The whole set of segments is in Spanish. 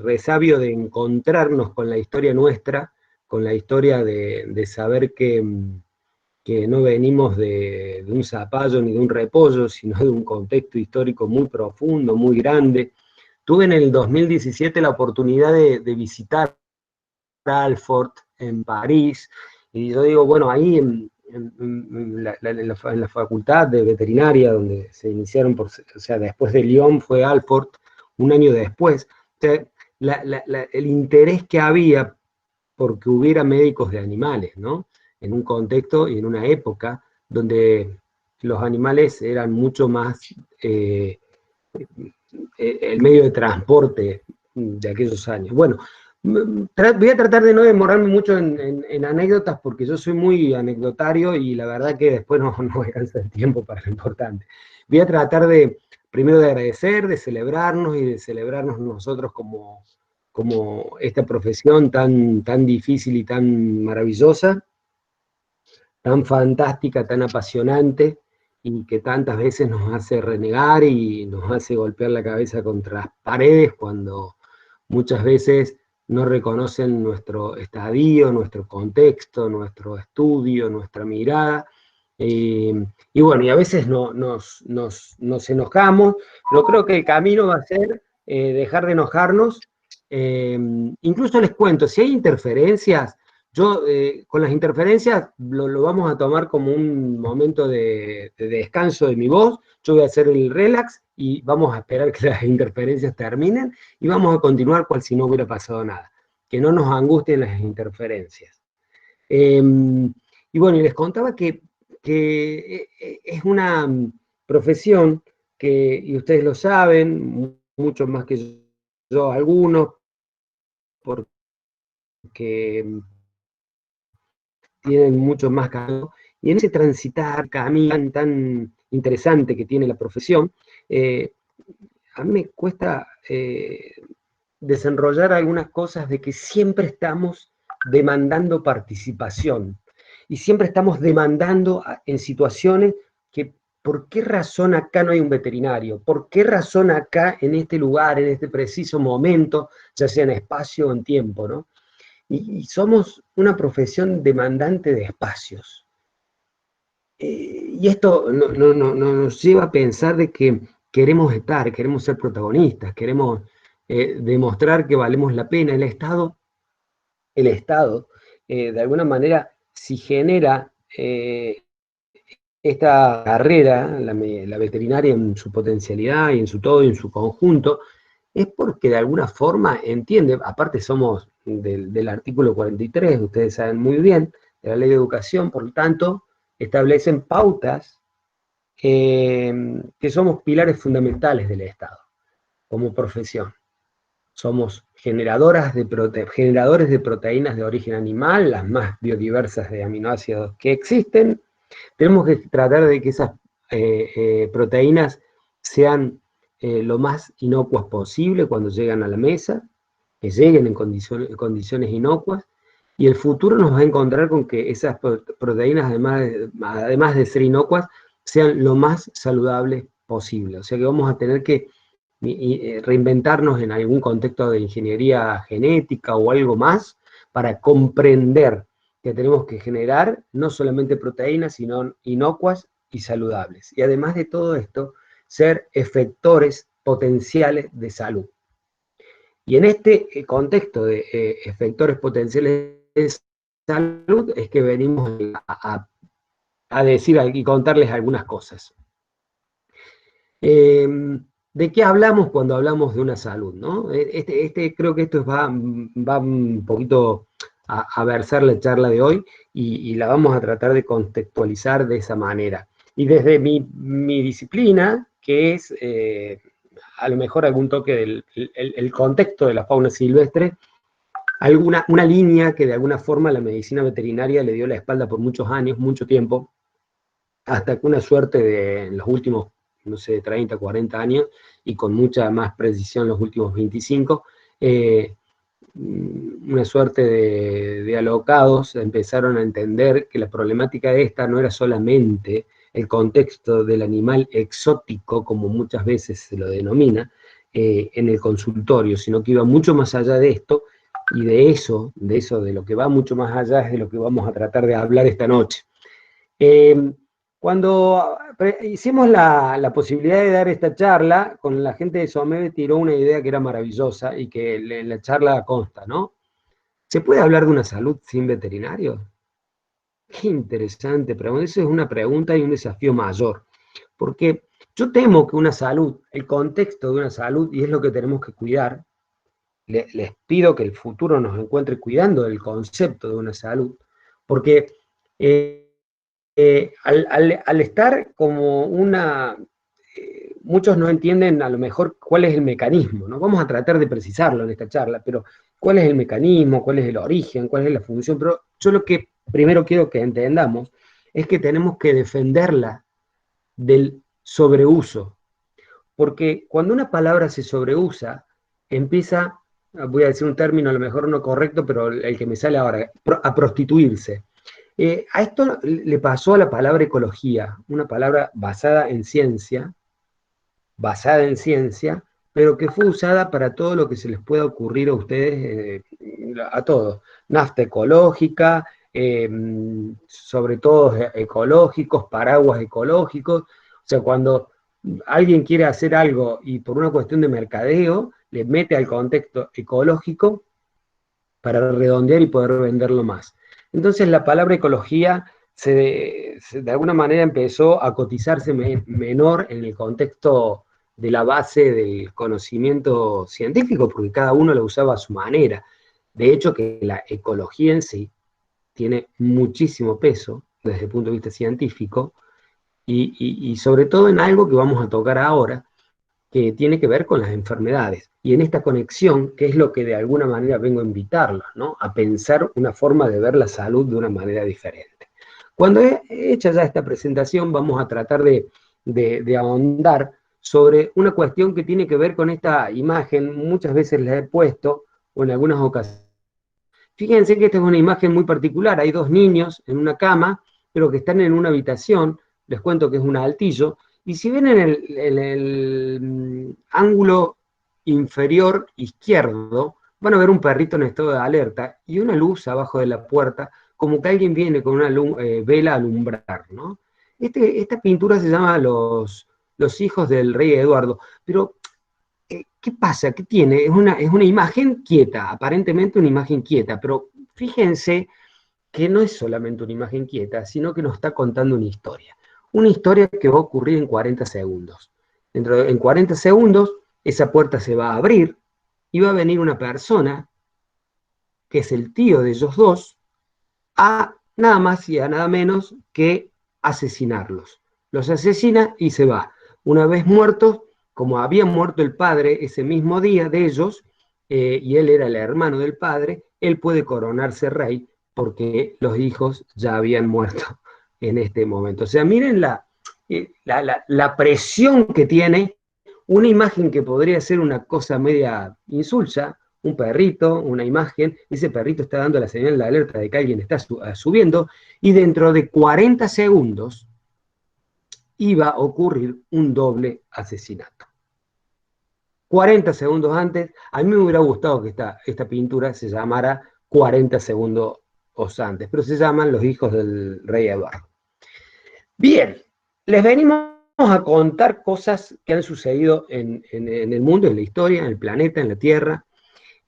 resabio de encontrarnos con la historia nuestra, con la historia de saber que no venimos de un zapallo ni de un repollo, sino de un contexto histórico muy profundo, muy grande. Tuve en el 2017 la oportunidad de visitar Alfort en París, y yo digo, bueno, ahí en la facultad de veterinaria, donde se iniciaron, o sea, después de Lyon fue Alfort, un año después. O sea, el interés que había porque hubiera médicos de animales, ¿no? En un contexto y en una época donde los animales eran mucho más el medio de transporte de aquellos años. Bueno, voy a tratar de no demorarme mucho en anécdotas porque yo soy muy anecdotario y la verdad que después no me alcanza el tiempo para lo importante. Voy a tratar primero de agradecer, de celebrarnos y de celebrarnos nosotros como esta profesión tan difícil y tan maravillosa, tan fantástica, tan apasionante, y que tantas veces nos hace renegar y nos hace golpear la cabeza contra las paredes cuando muchas veces no reconocen nuestro estadio, nuestro contexto, nuestro estudio, nuestra mirada. Y bueno, y a veces nos enojamos, pero creo que el camino va a ser dejar de enojarnos. Incluso les cuento, si hay interferencias, yo con las interferencias lo vamos a tomar como un momento de descanso de mi voz. Yo voy a hacer el relax y vamos a esperar que las interferencias terminen y vamos a continuar cual si no hubiera pasado nada. Que no nos angustien las interferencias. Y bueno, y les contaba que es una profesión que, y ustedes lo saben, mucho más que yo algunos, porque tienen mucho más camino, y en ese transitar, camino tan interesante que tiene la profesión, a mí me cuesta desenrollar algunas cosas de que siempre estamos demandando participación, y siempre estamos demandando en situaciones que, ¿por qué razón acá no hay un veterinario? ¿Por qué razón acá, en este lugar, en este preciso momento, ya sea en espacio o en tiempo, ¿no? Y somos una profesión demandante de espacios. Y esto nos lleva a pensar de que queremos estar, queremos ser protagonistas, queremos demostrar que valemos la pena. El Estado de alguna manera, si genera esta carrera, la veterinaria en su potencialidad y en su todo y en su conjunto, es porque de alguna forma entiende, aparte somos del artículo 43, ustedes saben muy bien, de la Ley de Educación, por lo tanto, establecen pautas que somos pilares fundamentales del Estado, como profesión. Somos generadores de proteínas de origen animal, las más biodiversas de aminoácidos que existen. Tenemos que tratar de que esas proteínas sean lo más inocuas posible cuando llegan a la mesa, que lleguen en condiciones inocuas, y el futuro nos va a encontrar con que esas proteínas, además de ser inocuas, sean lo más saludables posible. O sea que vamos a tener que reinventarnos en algún contexto de ingeniería genética o algo más para comprender que tenemos que generar no solamente proteínas, sino inocuas y saludables. Y además de todo esto, ser efectores potenciales de salud. Y en este contexto de efectores potenciales de salud es que venimos a decir y contarles algunas cosas. ¿De qué hablamos cuando hablamos de una salud, ¿no? Creo que esto va un poquito a versar la charla de hoy y la vamos a tratar de contextualizar de esa manera. Y desde mi disciplina, que es a lo mejor algún toque del contexto de la fauna silvestre, una línea que de alguna forma la medicina veterinaria le dio la espalda por muchos años, mucho tiempo, hasta que una suerte en los últimos, no sé, 30, 40 años, y con mucha más precisión los últimos 25, una suerte de alocados empezaron a entender que la problemática de esta no era solamente el contexto del animal exótico, como muchas veces se lo denomina, en el consultorio, sino que iba mucho más allá de esto, y de lo que va mucho más allá es de lo que vamos a tratar de hablar esta noche. Cuando hicimos la posibilidad de dar esta charla, con la gente de SOMEVE tiró una idea que era maravillosa y que en la charla consta, ¿no? ¿Se puede hablar de una salud sin veterinario? Qué interesante, pero esa es una pregunta y un desafío mayor, porque yo temo que una salud, el contexto de una salud, y es lo que tenemos que cuidar, les pido que el futuro nos encuentre cuidando del concepto de una salud, porque al estar como muchos no entienden a lo mejor cuál es el mecanismo, ¿no? Vamos a tratar de precisarlo en esta charla, pero cuál es el mecanismo, cuál es el origen, cuál es la función, pero yo lo que primero quiero que entendamos es que tenemos que defenderla del sobreuso, porque cuando una palabra se sobreusa, empieza, voy a decir un término a lo mejor no correcto, pero el que me sale ahora, a prostituirse. A esto le pasó a la palabra ecología, una palabra basada en ciencia, pero que fue usada para todo lo que se les pueda ocurrir a ustedes, a todos. Nafta ecológica, sobre todo ecológicos, paraguas ecológicos. O sea, cuando alguien quiere hacer algo y por una cuestión de mercadeo, le mete al contexto ecológico para redondear y poder venderlo más. Entonces la palabra ecología de alguna manera empezó a cotizarse menor en el contexto de la base del conocimiento científico, porque cada uno la usaba a su manera. De hecho, que la ecología en sí tiene muchísimo peso desde el punto de vista científico y sobre todo en algo que vamos a tocar ahora, que tiene que ver con las enfermedades. Y en esta conexión, que es lo que de alguna manera vengo a invitarlos, ¿no? A pensar una forma de ver la salud de una manera diferente. Cuando he hecha ya esta presentación, vamos a tratar de ahondar sobre una cuestión que tiene que ver con esta imagen, muchas veces la he puesto, o en algunas ocasiones. Fíjense que esta es una imagen muy particular, hay dos niños en una cama, pero que están en una habitación, les cuento que es un altillo, y si ven en el ángulo inferior izquierdo, van a ver un perrito en estado de alerta y una luz abajo de la puerta, como que alguien viene con una vela a alumbrar, ¿no? Esta pintura se llama Los hijos del rey Eduardo, pero ¿qué pasa? ¿Qué tiene? Es una imagen quieta, aparentemente una imagen quieta, pero fíjense que no es solamente una imagen quieta, sino que nos está contando una historia. Una historia que va a ocurrir en 40 segundos. En 40 segundos, esa puerta se va a abrir y va a venir una persona, que es el tío de ellos dos, a nada más y a nada menos que asesinarlos. Los asesina y se va. Una vez muertos, como había muerto el padre ese mismo día de ellos, y él era el hermano del padre, él puede coronarse rey porque los hijos ya habían muerto en este momento. O sea, miren la presión que tiene una imagen que podría ser una cosa media insulsa, un perrito, una imagen, ese perrito está dando la señal de alerta de que alguien está subiendo, y dentro de 40 segundos iba a ocurrir un doble asesinato. 40 segundos antes, a mí me hubiera gustado que esta pintura se llamara 40 segundos antes, pero se llaman Los hijos del rey Eduardo. Bien, les venimos a contar cosas que han sucedido en el mundo, en la historia, en el planeta, en la Tierra.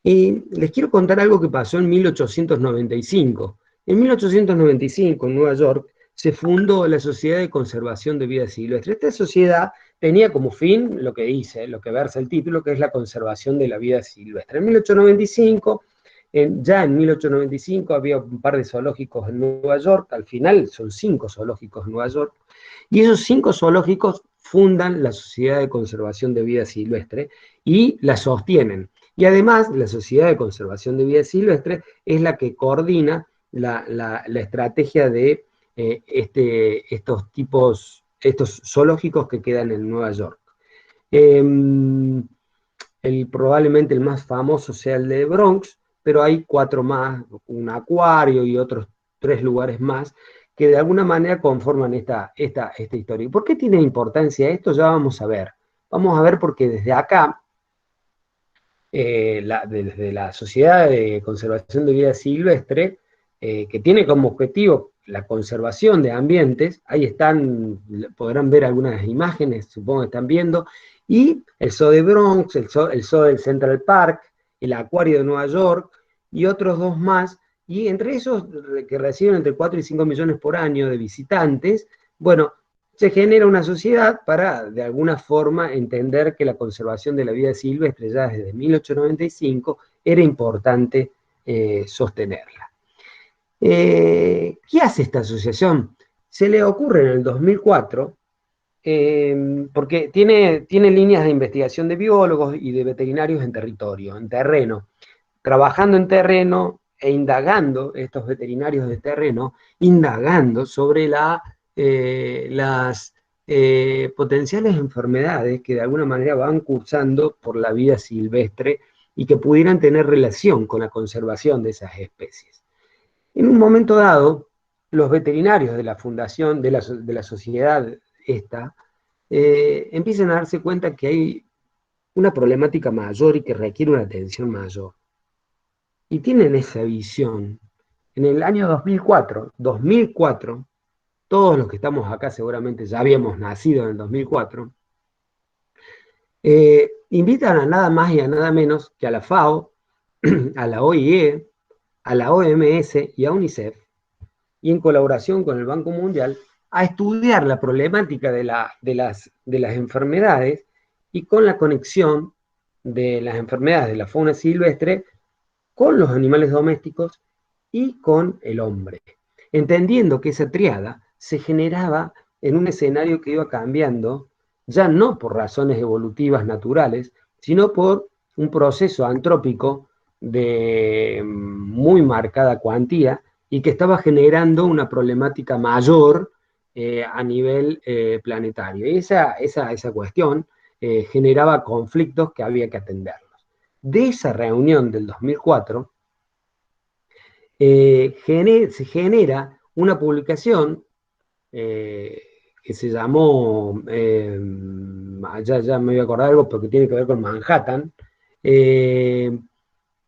Y les quiero contar algo que pasó en 1895. En 1895, en Nueva York, se fundó la Sociedad de Conservación de Vida Silvestre. Esta sociedad tenía como fin lo que dice, lo que versa el título, que es la conservación de la vida silvestre. En 1895, ya en 1895 había un par de zoológicos en Nueva York, al final son 5 zoológicos en Nueva York, y esos 5 zoológicos fundan la Sociedad de Conservación de Vida Silvestre y la sostienen. Y además, la Sociedad de Conservación de Vida Silvestre es la que coordina la estrategia de estos zoológicos que quedan en Nueva York. Probablemente el más famoso sea el de Bronx, pero hay 4 más, un acuario y otros 3 lugares más, que de alguna manera conforman esta historia. ¿Y por qué tiene importancia esto? Ya vamos a ver. Vamos a ver porque desde acá desde la Sociedad de Conservación de Vida Silvestre, que tiene como objetivo la conservación de ambientes. Ahí están, podrán ver algunas imágenes, supongo que están viendo, y el Zoo de Bronx, el Zoo del Central Park, el Acuario de Nueva York, y otros dos más, y entre esos que reciben entre 4 y 5 millones por año de visitantes, bueno, se genera una sociedad para, de alguna forma, entender que la conservación de la vida silvestre ya desde 1895 era importante sostenerla. ¿Qué hace esta asociación? Se le ocurre en el 2004, porque tiene líneas de investigación de biólogos y de veterinarios en territorio, en terreno, trabajando en terreno e indagando, estos veterinarios de terreno, indagando sobre las potenciales enfermedades que de alguna manera van cursando por la vida silvestre y que pudieran tener relación con la conservación de esas especies. En un momento dado, los veterinarios de la fundación, de la sociedad esta, empiezan a darse cuenta que hay una problemática mayor y que requiere una atención mayor. Y tienen esa visión. En el año 2004, todos los que estamos acá seguramente ya habíamos nacido en el 2004, invitan a nada más y a nada menos que a la FAO, a la OIE, a la OMS y a UNICEF, y en colaboración con el Banco Mundial, a estudiar la problemática de las enfermedades y con la conexión de las enfermedades de la fauna silvestre con los animales domésticos y con el hombre, entendiendo que esa triada se generaba en un escenario que iba cambiando, ya no por razones evolutivas naturales, sino por un proceso antrópico de muy marcada cuantía y que estaba generando una problemática mayor a nivel planetario. Y esa cuestión generaba conflictos que había que atenderlos. De esa reunión del 2004, se genera una publicación que se llamó, ya me voy a acordar algo porque tiene que ver con Manhattan,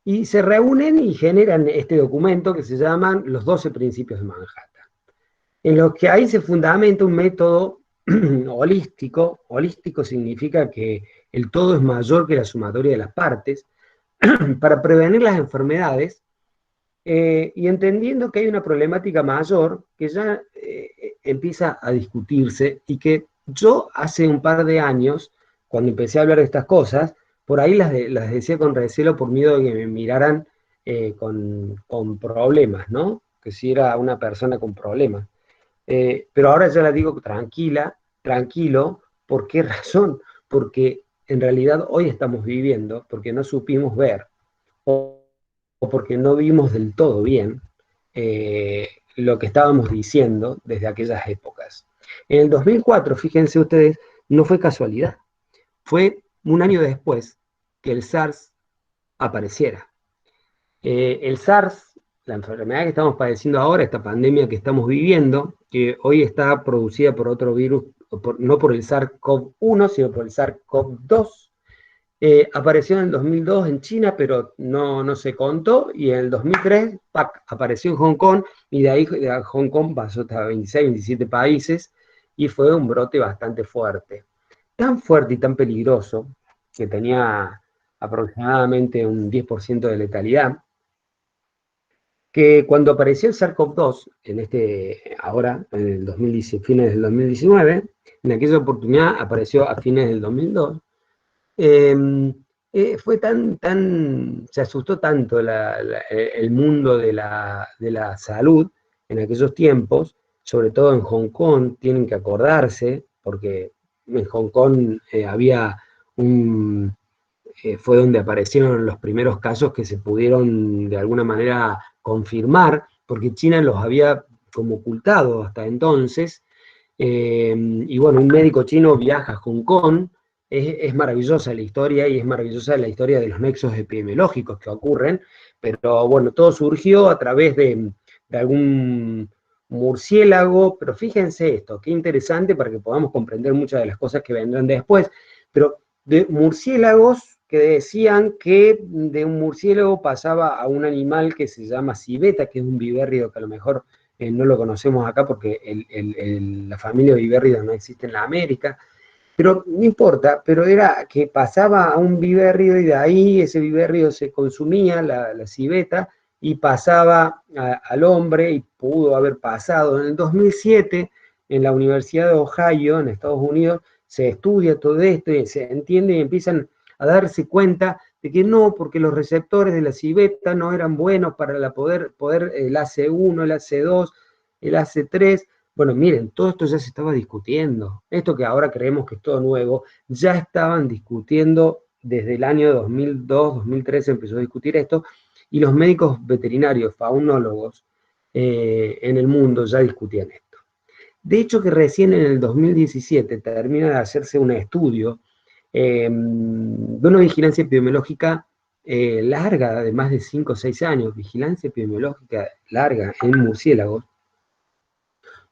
y se reúnen y generan este documento que se llaman los 12 principios de Manhattan, en los que ahí se fundamenta un método holístico. Holístico significa que el todo es mayor que la sumatoria de las partes, para prevenir las enfermedades, y entendiendo que hay una problemática mayor que ya empieza a discutirse y que yo hace un par de años, cuando empecé a hablar de estas cosas, por ahí las decía con recelo por miedo de que me miraran con problemas, ¿no? Que si era una persona con problemas. Pero ahora ya la digo tranquila, tranquilo. ¿Por qué razón? Porque en realidad hoy estamos viviendo, porque no supimos ver, o porque no vimos del todo bien lo que estábamos diciendo desde aquellas épocas. En el 2004, fíjense ustedes, no fue casualidad, fue un año después que el SARS apareciera. El SARS, la enfermedad que estamos padeciendo ahora, esta pandemia que estamos viviendo, que hoy está producida por otro virus, no por el SARS-CoV-1, sino por el SARS-CoV-2, apareció en el 2002 en China, pero no se contó, y en el 2003 apareció en Hong Kong, y de ahí de Hong Kong pasó hasta 26, 27 países, y fue un brote bastante fuerte. Tan fuerte y tan peligroso, que tenía aproximadamente un 10% de letalidad, que cuando apareció el SARS-CoV-2, ahora, en el 2010, fines del 2019, en aquella oportunidad apareció a fines del 2002, fue se asustó tanto el mundo de la salud en aquellos tiempos, sobre todo en Hong Kong, tienen que acordarse, porque en Hong Kong fue donde aparecieron los primeros casos que se pudieron de alguna manera confirmar, porque China los había como ocultado hasta entonces. Y bueno, un médico chino viaja a Hong Kong. Es maravillosa la historia, y es maravillosa la historia de los nexos epidemiológicos que ocurren, pero bueno, todo surgió a través de algún murciélago. Pero fíjense esto, qué interesante para que podamos comprender muchas de las cosas que vendrán después, pero de murciélagos que decían que de un murciélago pasaba a un animal que se llama civeta, que es un vivérrido que a lo mejor no lo conocemos acá porque la familia vivérrida no existe en la América, pero no importa, pero era que pasaba a un vivérrido y de ahí ese vivérrido se consumía, la civeta, y pasaba al hombre, y pudo haber pasado. En el 2007, en la Universidad de Ohio, en Estados Unidos, se estudia todo esto y se entiende y empiezan a darse cuenta de que no, porque los receptores de la civeta no eran buenos para poder el AC1, el AC2, el AC3. Bueno, miren, todo esto ya se estaba discutiendo. Esto que ahora creemos que es todo nuevo, ya estaban discutiendo desde el año 2002, 2013 empezó a discutir esto, y los médicos veterinarios, faunólogos en el mundo ya discutían esto. De hecho, que recién en el 2017 termina de hacerse un estudio de una vigilancia epidemiológica larga, de más de 5 o 6 años, vigilancia epidemiológica larga en murciélagos,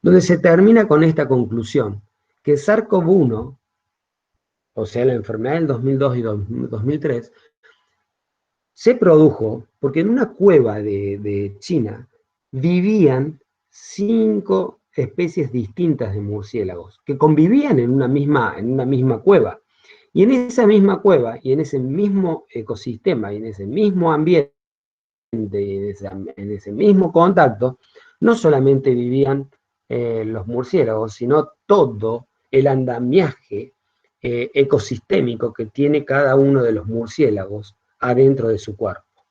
donde se termina con esta conclusión, que SARS-CoV-1, o sea, la enfermedad del 2002 y 2003, se produjo porque en una cueva de China vivían 5 especies distintas de murciélagos que convivían en una misma cueva. Y en esa misma cueva, y en ese mismo ecosistema, y en ese mismo ambiente, en ese mismo contacto, no solamente vivían los murciélagos, sino todo el andamiaje ecosistémico que tiene cada uno de los murciélagos adentro de su cuerpo.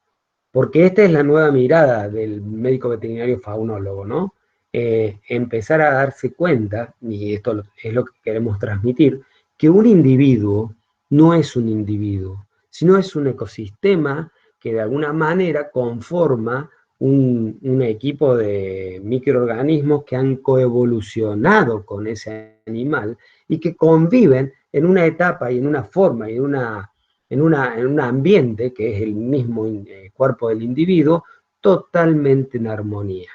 Porque esta es la nueva mirada del médico veterinario faunólogo, ¿no? Empezar a darse cuenta, y esto es lo que queremos transmitir, que un individuo no es un individuo, sino es un ecosistema que de alguna manera conforma un equipo de microorganismos que han coevolucionado con ese animal y que conviven en una etapa y en una forma y en un ambiente que es el mismo cuerpo del individuo, totalmente en armonía.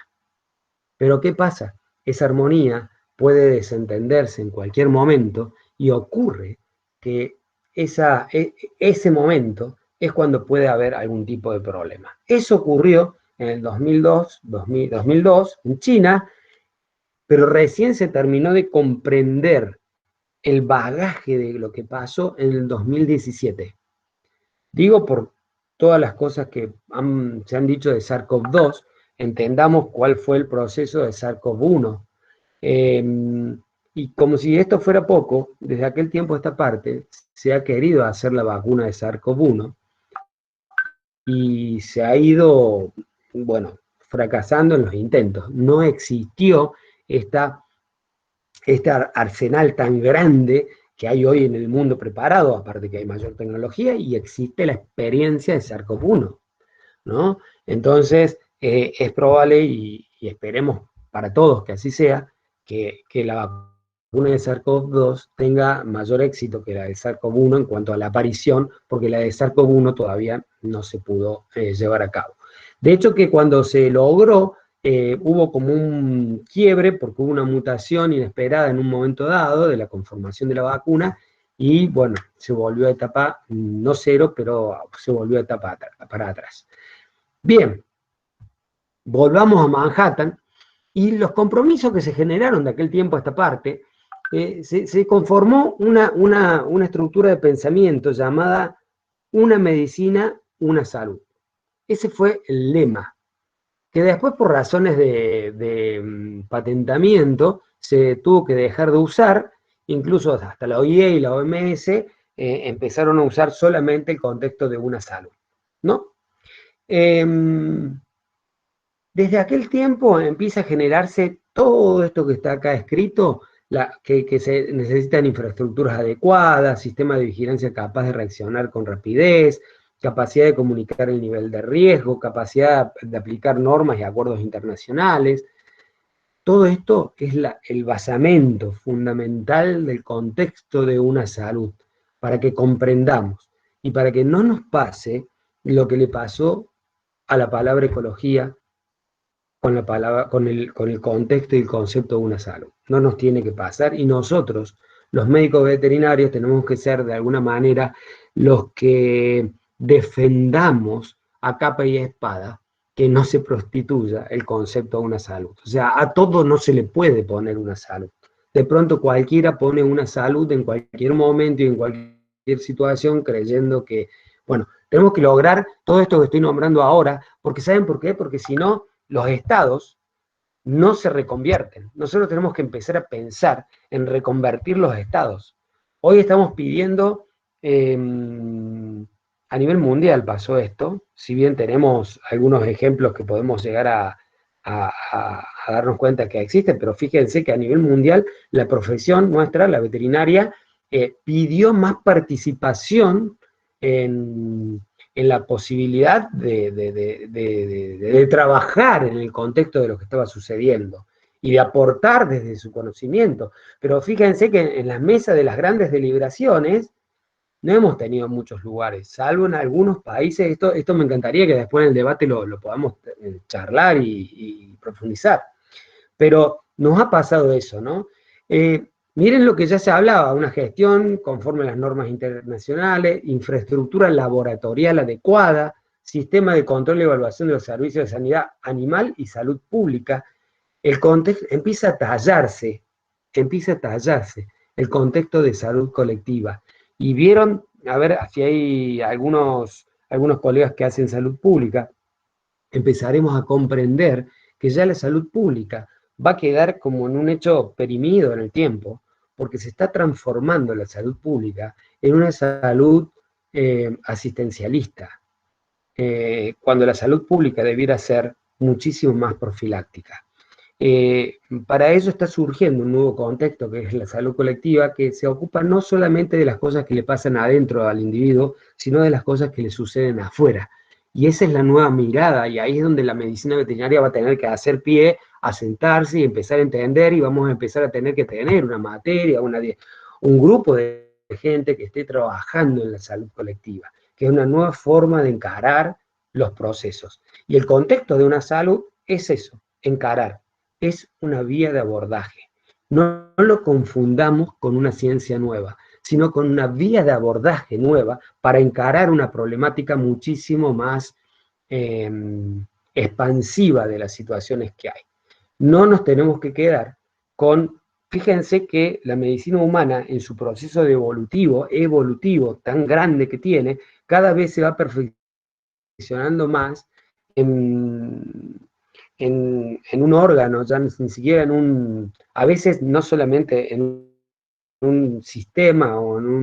Pero ¿qué pasa? Esa armonía puede desentenderse en cualquier momento y ocurre que ese momento es cuando puede haber algún tipo de problema. Eso ocurrió en el 2002 en China, pero recién se terminó de comprender el bagaje de lo que pasó en el 2017. Digo por todas las cosas que se han dicho de SARS-CoV-2, entendamos cuál fue el proceso de SARS-CoV-1. Y como si esto fuera poco, desde aquel tiempo a esta parte se ha querido hacer la vacuna de SARS-CoV-1 y se ha ido, bueno, fracasando en los intentos. No existió este arsenal tan grande que hay hoy en el mundo preparado, aparte que hay mayor tecnología y existe la experiencia de SARS-CoV-1, ¿no? Entonces, es probable y esperemos para todos que así sea, que la vacuna de SARS-CoV-2 tenga mayor éxito que la de SARS-CoV-1 en cuanto a la aparición, porque la de SARS-CoV-1 todavía no se pudo llevar a cabo. De hecho, que cuando se logró, hubo como un quiebre porque hubo una mutación inesperada en un momento dado de la conformación de la vacuna y bueno, se volvió a etapa, no cero, pero se volvió a etapa para atrás. Bien, volvamos a Manhattan y los compromisos que se generaron de aquel tiempo a esta parte, se conformó una estructura de pensamiento llamada una medicina, una salud. Ese fue el lema, que después por razones de patentamiento se tuvo que dejar de usar, incluso hasta la OIE y la OMS empezaron a usar solamente el contexto de una salud, ¿no? Desde aquel tiempo empieza a generarse todo esto que está acá escrito, que se necesitan infraestructuras adecuadas, sistema de vigilancia capaz de reaccionar con rapidez, capacidad de comunicar el nivel de riesgo, capacidad de aplicar normas y acuerdos internacionales. Todo esto es el basamento fundamental del contexto de una salud, para que comprendamos y para que no nos pase lo que le pasó a la palabra ecología con el contexto y el concepto de una salud. No nos tiene que pasar y nosotros, los médicos veterinarios, tenemos que ser de alguna manera los que defendamos a capa y espada que no se prostituya el concepto de una salud. O sea, a todo no se le puede poner una salud. De pronto cualquiera pone una salud en cualquier momento y en cualquier situación creyendo que, bueno, tenemos que lograr todo esto que estoy nombrando ahora, porque ¿saben por qué? Porque si no, los estados no se reconvierten. Nosotros tenemos que empezar a pensar en reconvertir los estados. Hoy estamos pidiendo, a nivel mundial pasó esto, si bien tenemos algunos ejemplos que podemos llegar a darnos cuenta que existen, pero fíjense que a nivel mundial la profesión nuestra, la veterinaria, pidió más participación en la posibilidad de trabajar en el contexto de lo que estaba sucediendo y de aportar desde su conocimiento. Pero fíjense que en las mesas de las grandes deliberaciones no hemos tenido muchos lugares, salvo en algunos países. Esto me encantaría que después en el debate lo podamos charlar y profundizar. Pero nos ha pasado eso, ¿no? Miren lo que ya se hablaba, una gestión conforme a las normas internacionales, infraestructura laboratorial adecuada, sistema de control y evaluación de los servicios de sanidad animal y salud pública. El contexto empieza a tallarse el contexto de salud colectiva. Y vieron, a ver si hay algunos colegas que hacen salud pública, empezaremos a comprender que ya la salud pública va a quedar como en un hecho perimido en el tiempo, porque se está transformando la salud pública en una salud asistencialista, cuando la salud pública debiera ser muchísimo más profiláctica. Para eso está surgiendo un nuevo contexto que es la salud colectiva, que se ocupa no solamente de las cosas que le pasan adentro al individuo, sino de las cosas que le suceden afuera. Y esa es la nueva mirada, y ahí es donde la medicina veterinaria va a tener que hacer pie, a sentarse y empezar a entender, y vamos a empezar a tener que tener una materia, un grupo de gente que esté trabajando en la salud colectiva, que es una nueva forma de encarar los procesos. Y el contexto de una salud es eso, encarar. Es una vía de abordaje. No lo confundamos con una ciencia nueva, sino con una vía de abordaje nueva para encarar una problemática muchísimo más expansiva de las situaciones que hay. No nos tenemos que quedar con, fíjense que la medicina humana en su proceso de evolutivo tan grande que tiene, cada vez se va perfeccionando más en un órgano, ya ni siquiera a veces no solamente en un sistema o ¿no?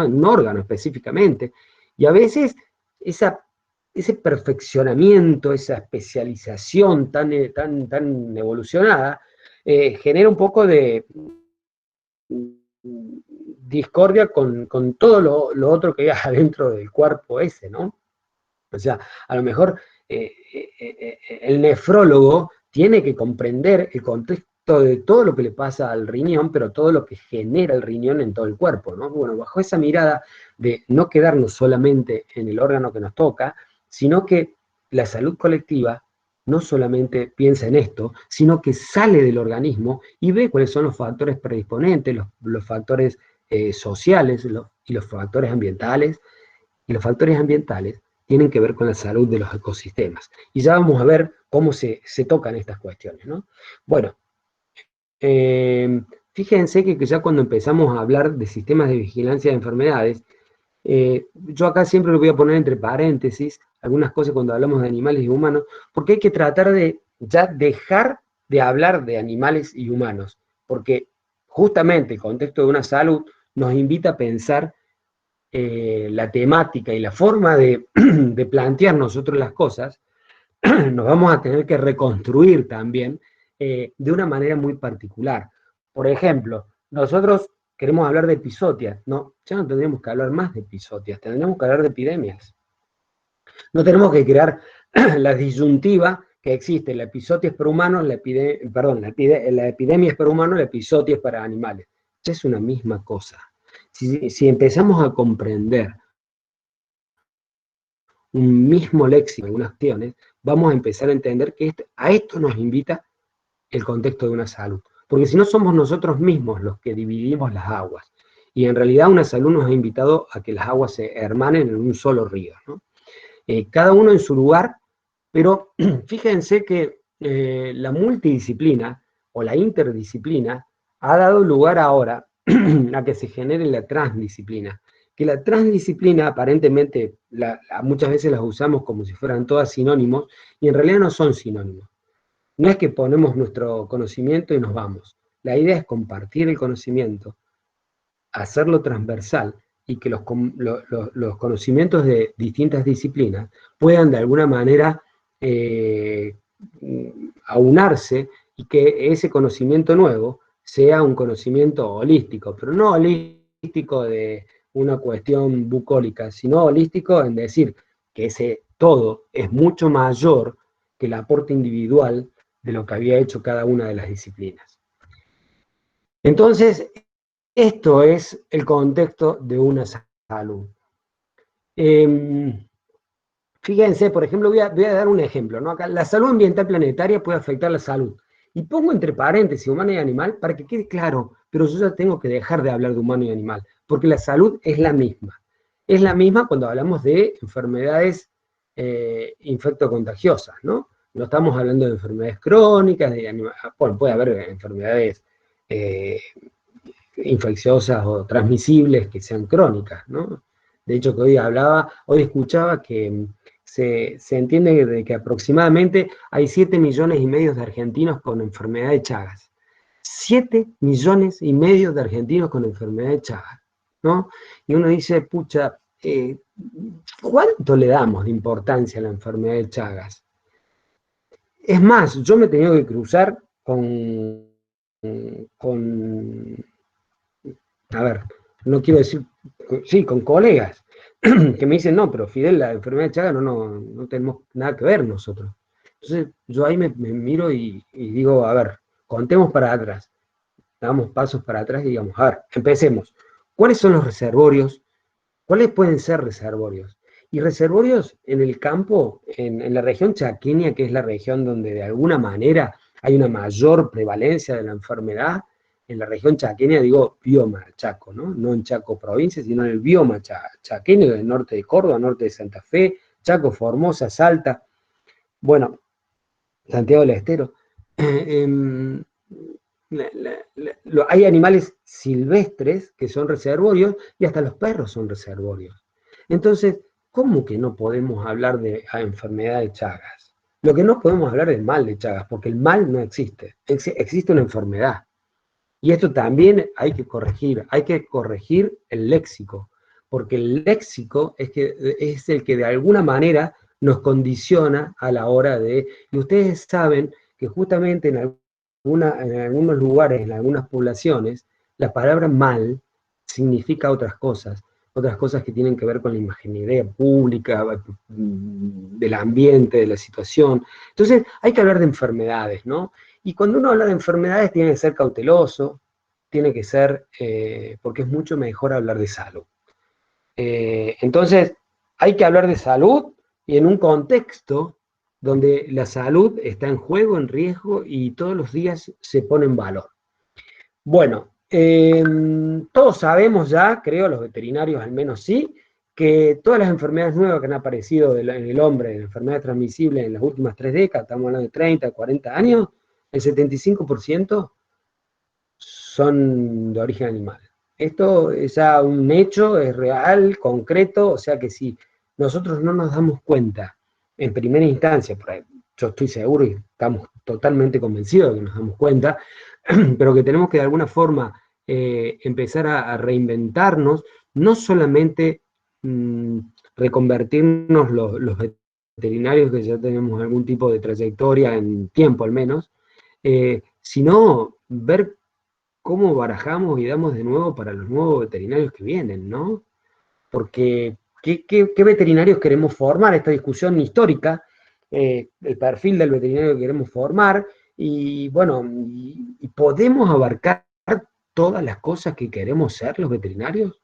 En un órgano específicamente, y a veces ese perfeccionamiento, esa especialización tan evolucionada, genera un poco de discordia con todo lo otro que hay adentro del cuerpo ese, ¿no? O sea, a lo mejor el nefrólogo tiene que comprender el contexto de todo lo que le pasa al riñón, pero todo lo que genera el riñón en todo el cuerpo, ¿no? Bueno, bajo esa mirada de no quedarnos solamente en el órgano que nos toca, sino que la salud colectiva no solamente piensa en esto, sino que sale del organismo y ve cuáles son los factores predisponentes, los factores sociales y los factores ambientales. Y los factores ambientales tienen que ver con la salud de los ecosistemas. Y ya vamos a ver cómo se tocan estas cuestiones, ¿no? Bueno, fíjense que ya cuando empezamos a hablar de sistemas de vigilancia de enfermedades, yo acá siempre lo voy a poner entre paréntesis, algunas cosas cuando hablamos de animales y humanos, porque hay que tratar de ya dejar de hablar de animales y humanos, porque justamente el contexto de una salud nos invita a pensar la temática y la forma de plantear nosotros las cosas, nos vamos a tener que reconstruir también de una manera muy particular. Por ejemplo, nosotros queremos hablar de episodias, ¿no? Ya no tendríamos que hablar más de episodias, tendríamos que hablar de epidemias. No tenemos que crear la disyuntiva que existe, la episodia es para humanos, la epidemia es para humanos, la episodia es para animales. Ya es una misma cosa. Si empezamos a comprender un mismo léxico, algunas acciones, vamos a empezar a entender que a esto nos invita el contexto de una salud. Porque si no somos nosotros mismos los que dividimos las aguas. Y en realidad una salud nos ha invitado a que las aguas se hermanen en un solo río, ¿no? Cada uno en su lugar, pero fíjense que la multidisciplina o la interdisciplina ha dado lugar ahora a que se genere la transdisciplina. Que la transdisciplina aparentemente muchas veces las usamos como si fueran todas sinónimos, y en realidad no son sinónimos. No es que ponemos nuestro conocimiento y nos vamos. La idea es compartir el conocimiento, hacerlo transversal y que los conocimientos de distintas disciplinas puedan de alguna manera eh, aunarse, y que ese conocimiento nuevo sea un conocimiento holístico, pero no holístico de una cuestión bucólica, sino holístico en decir que ese todo es mucho mayor que el aporte individual de lo que había hecho cada una de las disciplinas. Entonces, esto es el contexto de una salud. Fíjense, por ejemplo, voy a dar un ejemplo, ¿no? Acá, la salud ambiental planetaria puede afectar la salud. Y pongo entre paréntesis humano y animal para que quede claro, pero yo ya tengo que dejar de hablar de humano y animal, porque la salud es la misma. Es la misma cuando hablamos de enfermedades infectocontagiosas, ¿no? No estamos hablando de enfermedades crónicas, bueno, puede haber enfermedades infecciosas o transmisibles que sean crónicas, ¿no? De hecho, que hoy escuchaba que se entiende de que aproximadamente hay 7,5 millones de argentinos con enfermedad de Chagas. 7,5 millones de argentinos con enfermedad de Chagas, ¿no? Y uno dice, pucha, ¿cuánto le damos de importancia a la enfermedad de Chagas? Es más, yo me he tenido que cruzar con a ver, no quiero decir, sí, con colegas, que me dicen, no, pero Fidel, la enfermedad de Chagas no tenemos nada que ver nosotros. Entonces, yo ahí me miro y digo, a ver, contemos para atrás, damos pasos para atrás y digamos, a ver, empecemos. ¿Cuáles son los reservorios? ¿Cuáles pueden ser reservorios? Y reservorios en el campo, en la región chaqueña, que es la región donde de alguna manera hay una mayor prevalencia de la enfermedad, en la región chaqueña, digo bioma Chaco, ¿no? No en Chaco provincia, sino en el bioma chaqueño, del norte de Córdoba, norte de Santa Fe, Chaco, Formosa, Salta, bueno, Santiago del Estero. Hay animales silvestres que son reservorios y hasta los perros son reservorios. Entonces, ¿cómo que no podemos hablar de enfermedad de Chagas? Lo que no podemos hablar es mal de Chagas, porque el mal no existe, existe una enfermedad. Y esto también hay que corregir el léxico, porque el léxico es el que de alguna manera nos condiciona a la hora de... Y ustedes saben que justamente en algunos lugares, en algunas poblaciones, la palabra mal significa otras cosas que tienen que ver con la imaginería pública, del ambiente, de la situación. Entonces, hay que hablar de enfermedades, ¿no? Y cuando uno habla de enfermedades tiene que ser cauteloso, tiene que ser, porque es mucho mejor hablar de salud. Entonces, hay que hablar de salud y en un contexto donde la salud está en juego, en riesgo y todos los días se pone en valor. Bueno, todos sabemos ya, creo, los veterinarios al menos sí, que todas las enfermedades nuevas que han aparecido en el hombre, en enfermedades transmisibles en las últimas 3 décadas, estamos hablando de 30, 40 años, el 75% son de origen animal. Esto es ya un hecho, es real, concreto, o sea que si nosotros no nos damos cuenta en primera instancia, yo estoy seguro y estamos totalmente convencidos de que nos damos cuenta, pero que tenemos que de alguna forma empezar a reinventarnos, no solamente reconvertirnos los veterinarios que ya tenemos algún tipo de trayectoria en tiempo al menos, sino ver cómo barajamos y damos de nuevo para los nuevos veterinarios que vienen, ¿no? Porque, ¿qué veterinarios queremos formar? Esta discusión histórica, el perfil del veterinario que queremos formar, y bueno, y podemos abarcar todas las cosas que queremos ser los veterinarios,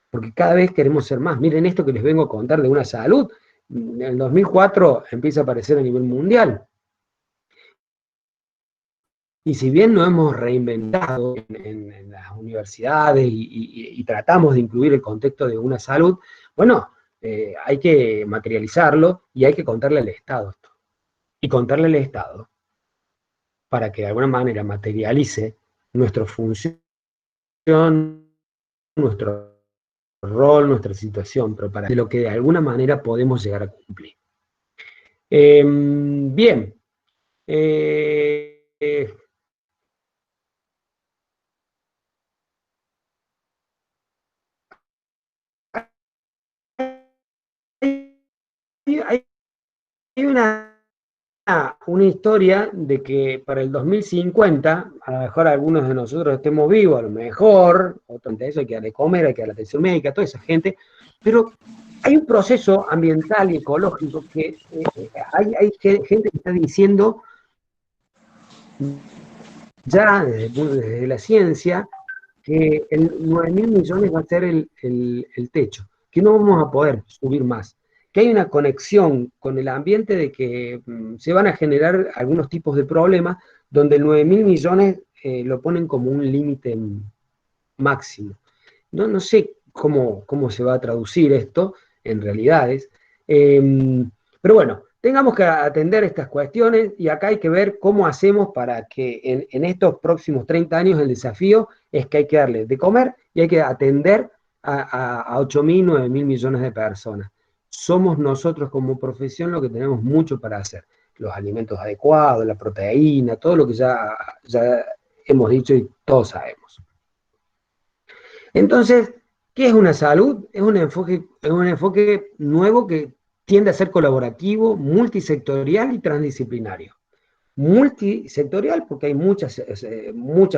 porque cada vez queremos ser más. Miren esto que les vengo a contar de una salud, en el 2004 empieza a aparecer a nivel mundial, Y si bien no hemos reinventado en las universidades y tratamos de incluir el contexto de una salud, bueno, hay que materializarlo y hay que contarle al Estado esto. Y contarle al Estado para que de alguna manera materialice nuestra función, nuestro rol, nuestra situación, pero para de lo que de alguna manera podemos llegar a cumplir. Bien. Hay una historia de que para el 2050, a lo mejor algunos de nosotros estemos vivos, a lo mejor, otros de eso hay que darle comer, hay que darle atención médica, toda esa gente, pero hay un proceso ambiental y ecológico que hay gente que está diciendo ya desde la ciencia que el 9.000 millones va a ser el techo, que no vamos a poder subir más, que hay una conexión con el ambiente de que se van a generar algunos tipos de problemas donde el 9.000 millones lo ponen como un límite máximo. No sé cómo se va a traducir esto en realidades, pero bueno, tengamos que atender estas cuestiones y acá hay que ver cómo hacemos para que en estos próximos 30 años el desafío es que hay que darle de comer y hay que atender a 8.000, 9.000 millones de personas. Somos nosotros como profesión lo que tenemos mucho para hacer. Los alimentos adecuados, la proteína, todo lo que ya hemos dicho y todos sabemos. Entonces, ¿qué es una salud? Es un enfoque nuevo que tiende a ser colaborativo, multisectorial y transdisciplinario. Multisectorial porque hay muchas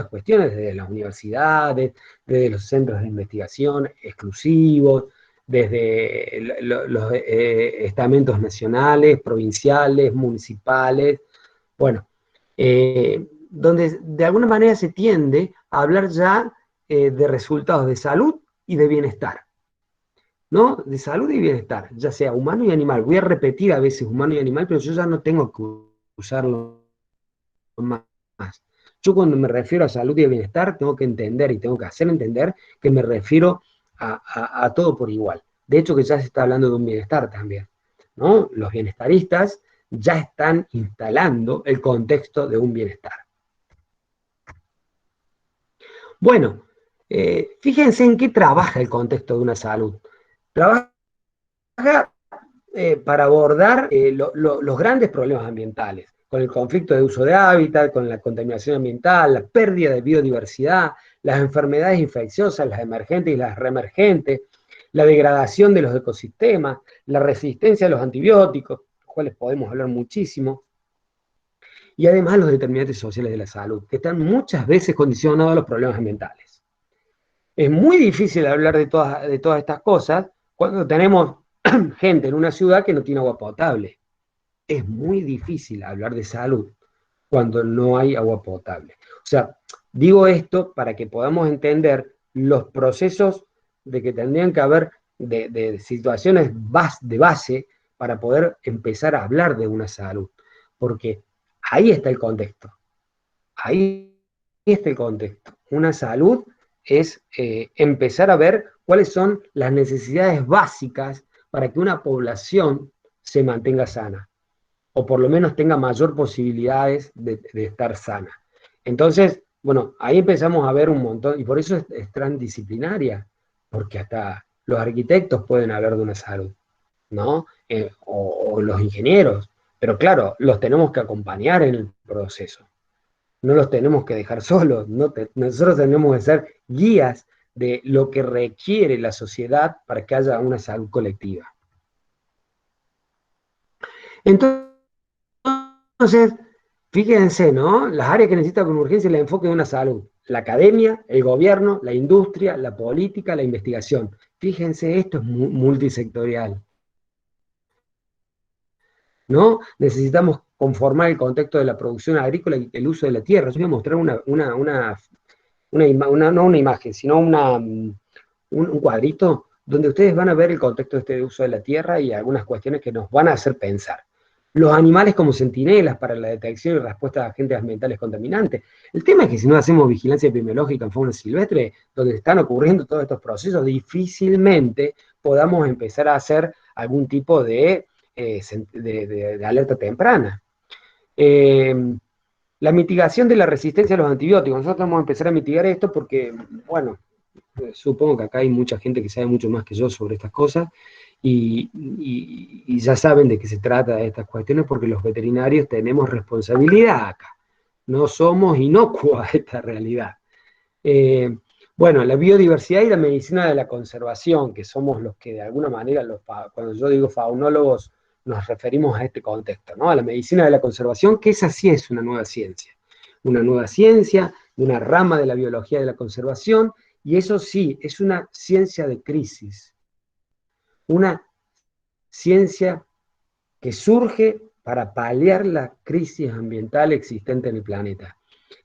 cuestiones desde las universidades, desde los centros de investigación exclusivos, desde los estamentos nacionales, provinciales, municipales, bueno, donde de alguna manera se tiende a hablar ya de resultados de salud y de bienestar, ¿no? De salud y bienestar, ya sea humano y animal. Voy a repetir a veces humano y animal, pero yo ya no tengo que usarlo más. Yo cuando me refiero a salud y a bienestar, tengo que entender y tengo que hacer entender que me refiero a todo por igual. De hecho, que ya se está hablando de un bienestar también, ¿no? Los bienestaristas ya están instalando el contexto de un bienestar. Bueno, fíjense en qué trabaja el contexto de una salud. Trabaja para abordar los grandes problemas ambientales, con el conflicto de uso de hábitat, con la contaminación ambiental, la pérdida de biodiversidad, las enfermedades infecciosas, las emergentes y las reemergentes, la degradación de los ecosistemas, la resistencia a los antibióticos, los cuales podemos hablar muchísimo, y además los determinantes sociales de la salud, que están muchas veces condicionados a los problemas ambientales. Es muy difícil hablar de todas estas cosas cuando tenemos gente en una ciudad que no tiene agua potable. Es muy difícil hablar de salud cuando no hay agua potable. O sea, digo esto para que podamos entender los procesos de que tendrían que haber de situaciones de base para poder empezar a hablar de una salud. Porque ahí está el contexto. Ahí está el contexto. Una salud es empezar a ver cuáles son las necesidades básicas para que una población se mantenga sana, o por lo menos tenga mayor posibilidades de estar sana. Entonces, bueno, ahí empezamos a ver un montón, y por eso es transdisciplinaria, porque hasta los arquitectos pueden hablar de una salud, ¿no? O los ingenieros, pero claro, los tenemos que acompañar en el proceso. No los tenemos que dejar solos, nosotros tenemos que ser guías de lo que requiere la sociedad para que haya una salud colectiva. Entonces, fíjense, ¿no? Las áreas que necesitan con urgencia el enfoque de una salud. La academia, el gobierno, la industria, la política, la investigación. Fíjense, esto es multisectorial, ¿no? Necesitamos conformar el contexto de la producción agrícola y el uso de la tierra. Yo voy a mostrar no una imagen, sino un cuadrito donde ustedes van a ver el contexto de este uso de la tierra y algunas cuestiones que nos van a hacer pensar. los animales como centinelas para la detección y respuesta de agentes ambientales contaminantes. El tema es que si no hacemos vigilancia epidemiológica en fauna silvestre, donde están ocurriendo todos estos procesos, difícilmente podamos empezar a hacer algún tipo de alerta temprana. Eh, la mitigación de la resistencia a los antibióticos. Nosotros vamos a empezar a mitigar esto porque, bueno, supongo que acá hay mucha gente que sabe mucho más que yo sobre estas cosas y ya saben de qué se trata de estas cuestiones porque los veterinarios tenemos responsabilidad acá. No somos inocuos a esta realidad. Eh, bueno, la biodiversidad y la medicina de la conservación, que somos los que de alguna manera, cuando yo digo faunólogos, nos referimos a este contexto, ¿no? A la medicina de la conservación, que esa sí es una nueva ciencia, de una rama de la biología de la conservación, y eso sí, es una ciencia de crisis, una ciencia que surge para paliar la crisis ambiental existente en el planeta.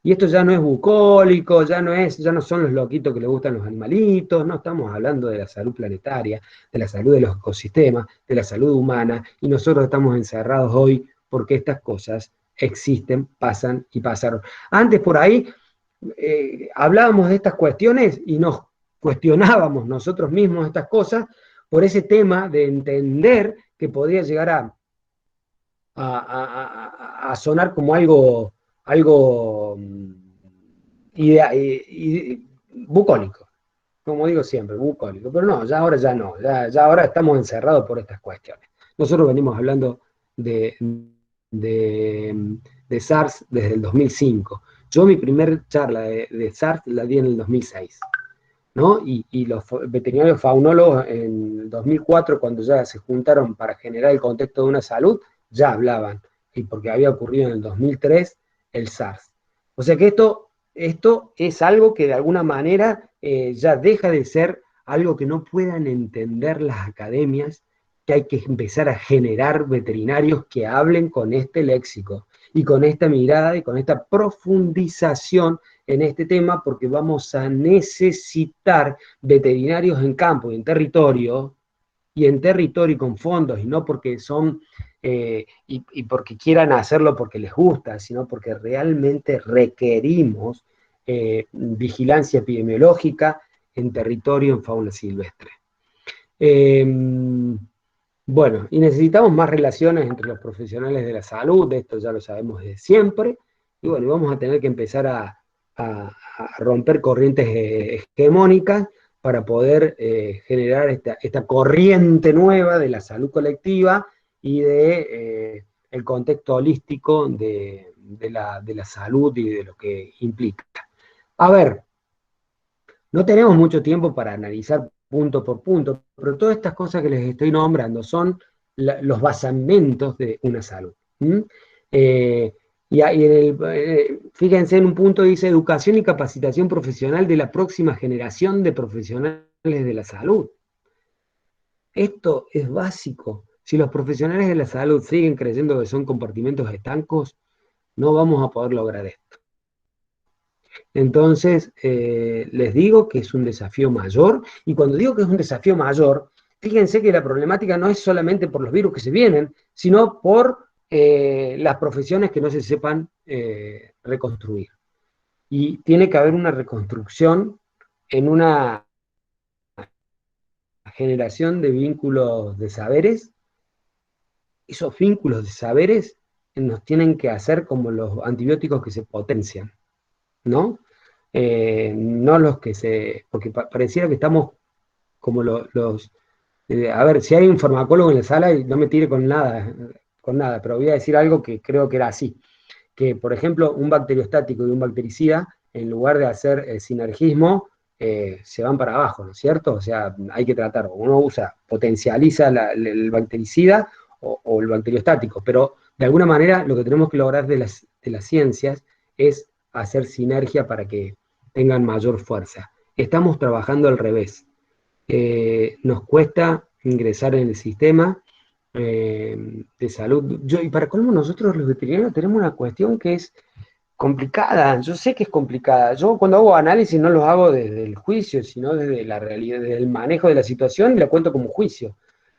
Y esto ya no es bucólico, ya no son los loquitos que les gustan los animalitos, no estamos hablando de la salud planetaria, de la salud de los ecosistemas, de la salud humana, y nosotros estamos encerrados hoy porque estas cosas existen, pasan y pasaron. Antes por ahí hablábamos de estas cuestiones y nos cuestionábamos nosotros mismos estas cosas por ese tema de entender que podía llegar a sonar como algo bucólico, como digo siempre, bucólico, pero no, ya ahora ya no, ya ahora estamos encerrados por estas cuestiones. Nosotros venimos hablando de, de, de SARS desde el 2005. Yo mi primer charla de SARS la di en el 2006. ¿No? Y los veterinarios faunólogos en el 2004, cuando ya se juntaron para generar el contexto de una salud, ya hablaban, y porque había ocurrido en el 2003 el SARS. O sea que esto es algo que de alguna manera ya deja de ser algo que no puedan entender las academias, que hay que empezar a generar veterinarios que hablen con este léxico y con esta mirada y con esta profundización en este tema, porque vamos a necesitar veterinarios en campo y en territorio y con fondos, y no porque son, y porque quieran hacerlo porque les gusta, sino porque realmente requerimos vigilancia epidemiológica en territorio en fauna silvestre. Eh, bueno, y necesitamos más relaciones entre los profesionales de la salud, de esto ya lo sabemos desde siempre, y bueno, vamos a tener que empezar a romper corrientes hegemónicas para poder generar esta corriente nueva de la salud colectiva y de el contexto holístico de la salud y de lo que implica. A ver, no tenemos mucho tiempo para analizar punto por punto, pero todas estas cosas que les estoy nombrando son los basamentos de una salud. ¿Mm? Eh, fíjense en un punto dice educación y capacitación profesional de la próxima generación de profesionales de la salud. Esto es básico. Si los profesionales de la salud siguen creyendo que son compartimentos estancos, no vamos a poder lograr esto. Entonces, les digo que es un desafío mayor, y cuando digo que es un desafío mayor, fíjense que la problemática no es solamente por los virus que se vienen, sino por las profesiones que no se sepan reconstruir. Y tiene que haber una reconstrucción en una generación de vínculos de saberes. Esos vínculos de saberes nos tienen que hacer como los antibióticos que se potencian, ¿no? No los que porque pareciera que estamos como a ver, si hay un farmacólogo en la sala, y no me tire con nada, pero voy a decir algo que creo que era así, que por ejemplo un bacteriostático y un bactericida, en lugar de hacer sinergismo, se van para abajo, ¿no es cierto? O sea, hay que tratar, uno potencializa el bactericida o el bacteriostático, pero de alguna manera lo que tenemos que lograr de las ciencias es hacer sinergia para que tengan mayor fuerza. Estamos trabajando al revés. Nos cuesta ingresar en el sistema de salud. Y para colmo, nosotros los veterinarios tenemos una cuestión que es complicada. Yo sé que es complicada. Yo cuando hago análisis no los hago desde el juicio, sino desde la realidad, desde el manejo de la situación, y la cuento como juicio.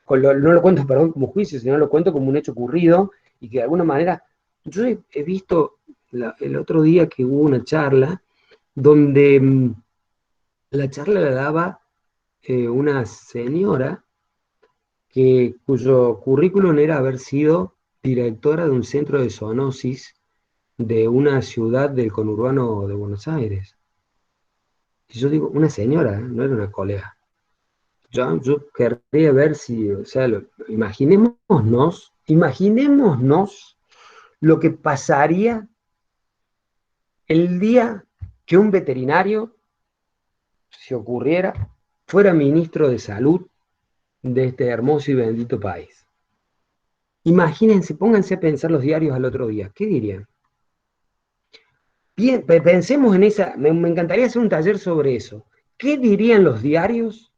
No lo cuento, perdón, como juicio, sino lo cuento como un hecho ocurrido y que de alguna manera, yo he visto el otro día que hubo una charla donde la charla la daba una señora cuyo currículum era haber sido directora de un centro de zoonosis de una ciudad del conurbano de Buenos Aires. Y yo digo, una señora, no era una colega. Yo querría ver si, o sea, imaginémonos lo que pasaría el día que un veterinario, si ocurriera, fuera ministro de salud de este hermoso y bendito país. Imagínense, pónganse a pensar los diarios al otro día. ¿Qué dirían? Bien, pensemos en esa, me encantaría hacer un taller sobre eso. ¿Qué dirían los diarios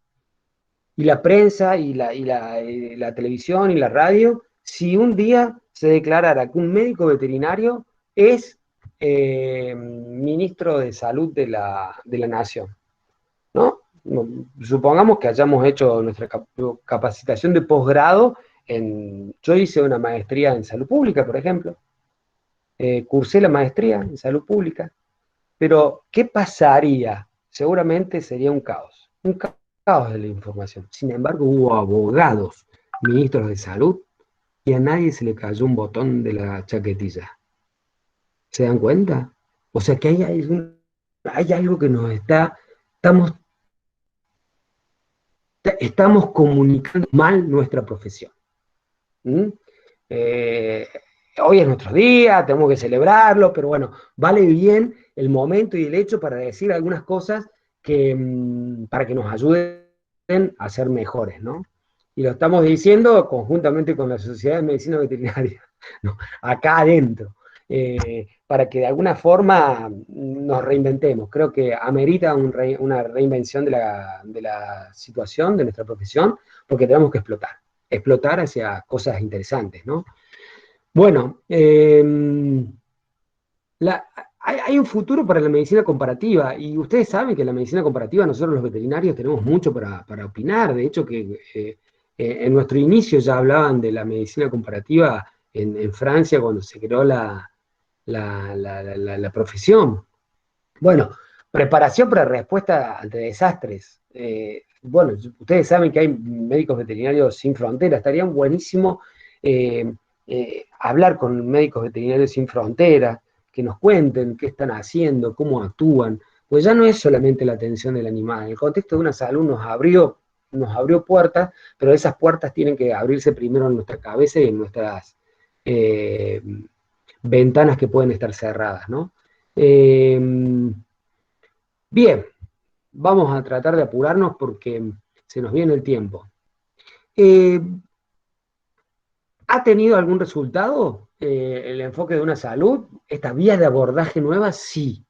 y la prensa y la televisión y la radio si un día se declarara que un médico veterinario es ministro de salud de la nación? ¿No? Supongamos que hayamos hecho nuestra capacitación de posgrado yo hice una maestría en salud pública, por ejemplo, cursé la maestría en salud pública, pero ¿qué pasaría? Seguramente sería un caos de la información. Sin embargo, hubo abogados, ministros de salud, y a nadie se le cayó un botón de la chaquetilla. ¿Se dan cuenta? O sea que hay algo que estamos comunicando mal nuestra profesión. ¿Mm? Eh, Hoy es nuestro día, tenemos que celebrarlo, pero bueno, vale bien el momento y el hecho para decir algunas cosas para que nos ayuden a ser mejores, ¿no? Y lo estamos diciendo conjuntamente con la Sociedad de Medicina Veterinaria, ¿no? Acá adentro, para que de alguna forma nos reinventemos. Creo que amerita una reinvención de la situación, de nuestra profesión, porque tenemos que explotar hacia cosas interesantes, ¿no? Bueno, hay un futuro para la medicina comparativa y ustedes saben que la medicina comparativa nosotros los veterinarios tenemos mucho para opinar. De hecho, que en nuestro inicio ya hablaban de la medicina comparativa en Francia cuando se creó la profesión. Bueno, preparación para respuesta ante desastres. Bueno, ustedes saben que hay médicos veterinarios sin fronteras. Estaría buenísimo hablar con médicos veterinarios sin fronteras, que nos cuenten qué están haciendo, cómo actúan. Pues ya no es solamente la atención del animal. En el contexto de una salud nos abrió puertas, pero esas puertas tienen que abrirse primero en nuestra cabeza y en nuestras eh, ventanas que pueden estar cerradas, ¿no? Bien, vamos a tratar de apurarnos porque se nos viene el tiempo. Eh, ¿Ha tenido algún resultado el enfoque de una salud? ¿Esta vía de abordaje nueva? Sí.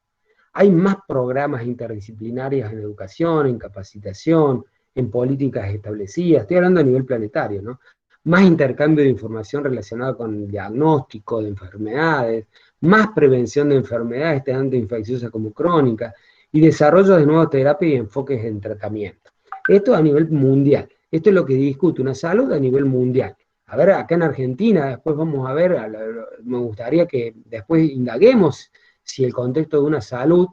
Hay más programas interdisciplinarios en educación, en capacitación, en políticas establecidas. Estoy hablando a nivel planetario, ¿no? Más intercambio de información relacionada con el diagnóstico de enfermedades, más prevención de enfermedades, tanto infecciosas como crónicas, y desarrollo de nuevas terapias y enfoques en tratamiento. Esto a nivel mundial. Esto es lo que discute una salud a nivel mundial. A ver, acá en Argentina, después vamos a ver, me gustaría que después indaguemos si el contexto de una salud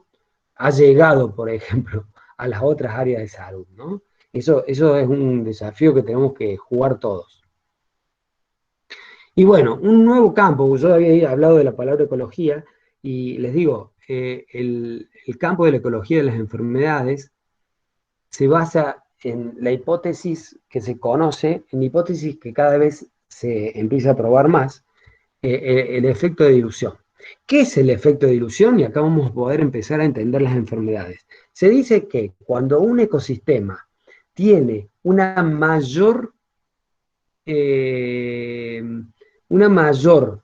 ha llegado, por ejemplo, a las otras áreas de salud, ¿no? Eso es un desafío que tenemos que jugar todos. Y bueno, un nuevo campo, yo había hablado de la palabra ecología, y les digo, el campo de la ecología de las enfermedades se basa en la hipótesis que se conoce, en la hipótesis que cada vez se empieza a probar más, el efecto de dilución. ¿Qué es el efecto de dilución? Y acá vamos a poder empezar a entender las enfermedades. Se dice que cuando un ecosistema tiene eh, una mayor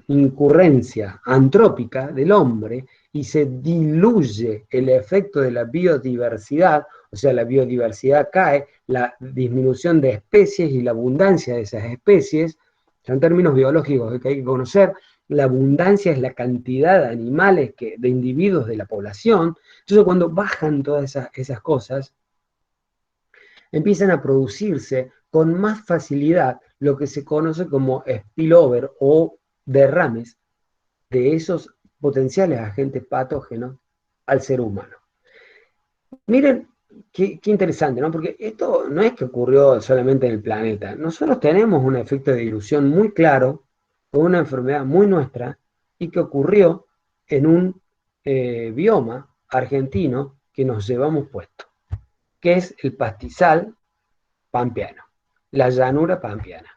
incurrencia antrópica del hombre y se diluye el efecto de la biodiversidad, o sea, la biodiversidad cae, la disminución de especies y la abundancia de esas especies, son términos biológicos que hay que conocer. La abundancia es la cantidad de animales, de individuos de la población. Entonces, cuando bajan todas esas cosas, empiezan a producirse con más facilidad lo que se conoce como spillover o derrames de esos potenciales agentes patógenos al ser humano. Miren, qué interesante, ¿no? Porque esto no es que ocurrió solamente en el planeta. Nosotros tenemos un efecto de dilución muy claro, con una enfermedad muy nuestra, y que ocurrió en un bioma argentino que nos llevamos puesto, que es el pastizal pampeano, la llanura pampeana.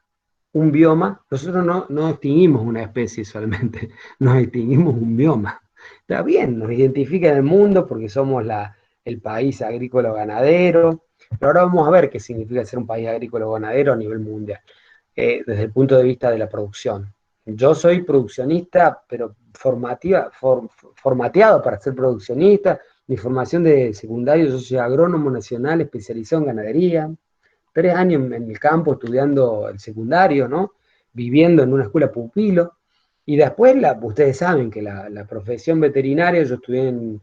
Un bioma, nosotros no extinguimos una especie solamente, nos extinguimos un bioma. Está bien, nos identifica en el mundo porque somos el país agrícola ganadero, pero ahora vamos a ver qué significa ser un país agrícola ganadero a nivel mundial, desde el punto de vista de la producción. Yo soy produccionista, pero formateado para ser produccionista. Mi formación de secundario, yo soy agrónomo nacional especializado en ganadería, 3 años en el campo estudiando el secundario, ¿no? Viviendo en una escuela pupilo. Y después, ustedes saben que la profesión veterinaria, yo estudié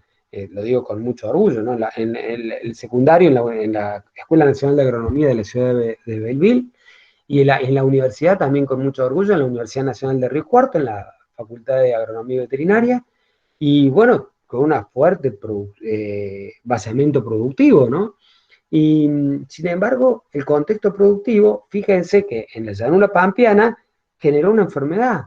lo digo con mucho orgullo, ¿no? En el secundario en la Escuela Nacional de Agronomía de la ciudad de Belleville, y en la universidad también con mucho orgullo, en la Universidad Nacional de Río Cuarto, en la Facultad de Agronomía y Veterinaria, y bueno, con un fuerte basamento productivo, ¿no? Y sin embargo, el contexto productivo, fíjense que en la llanura pampeana generó una enfermedad,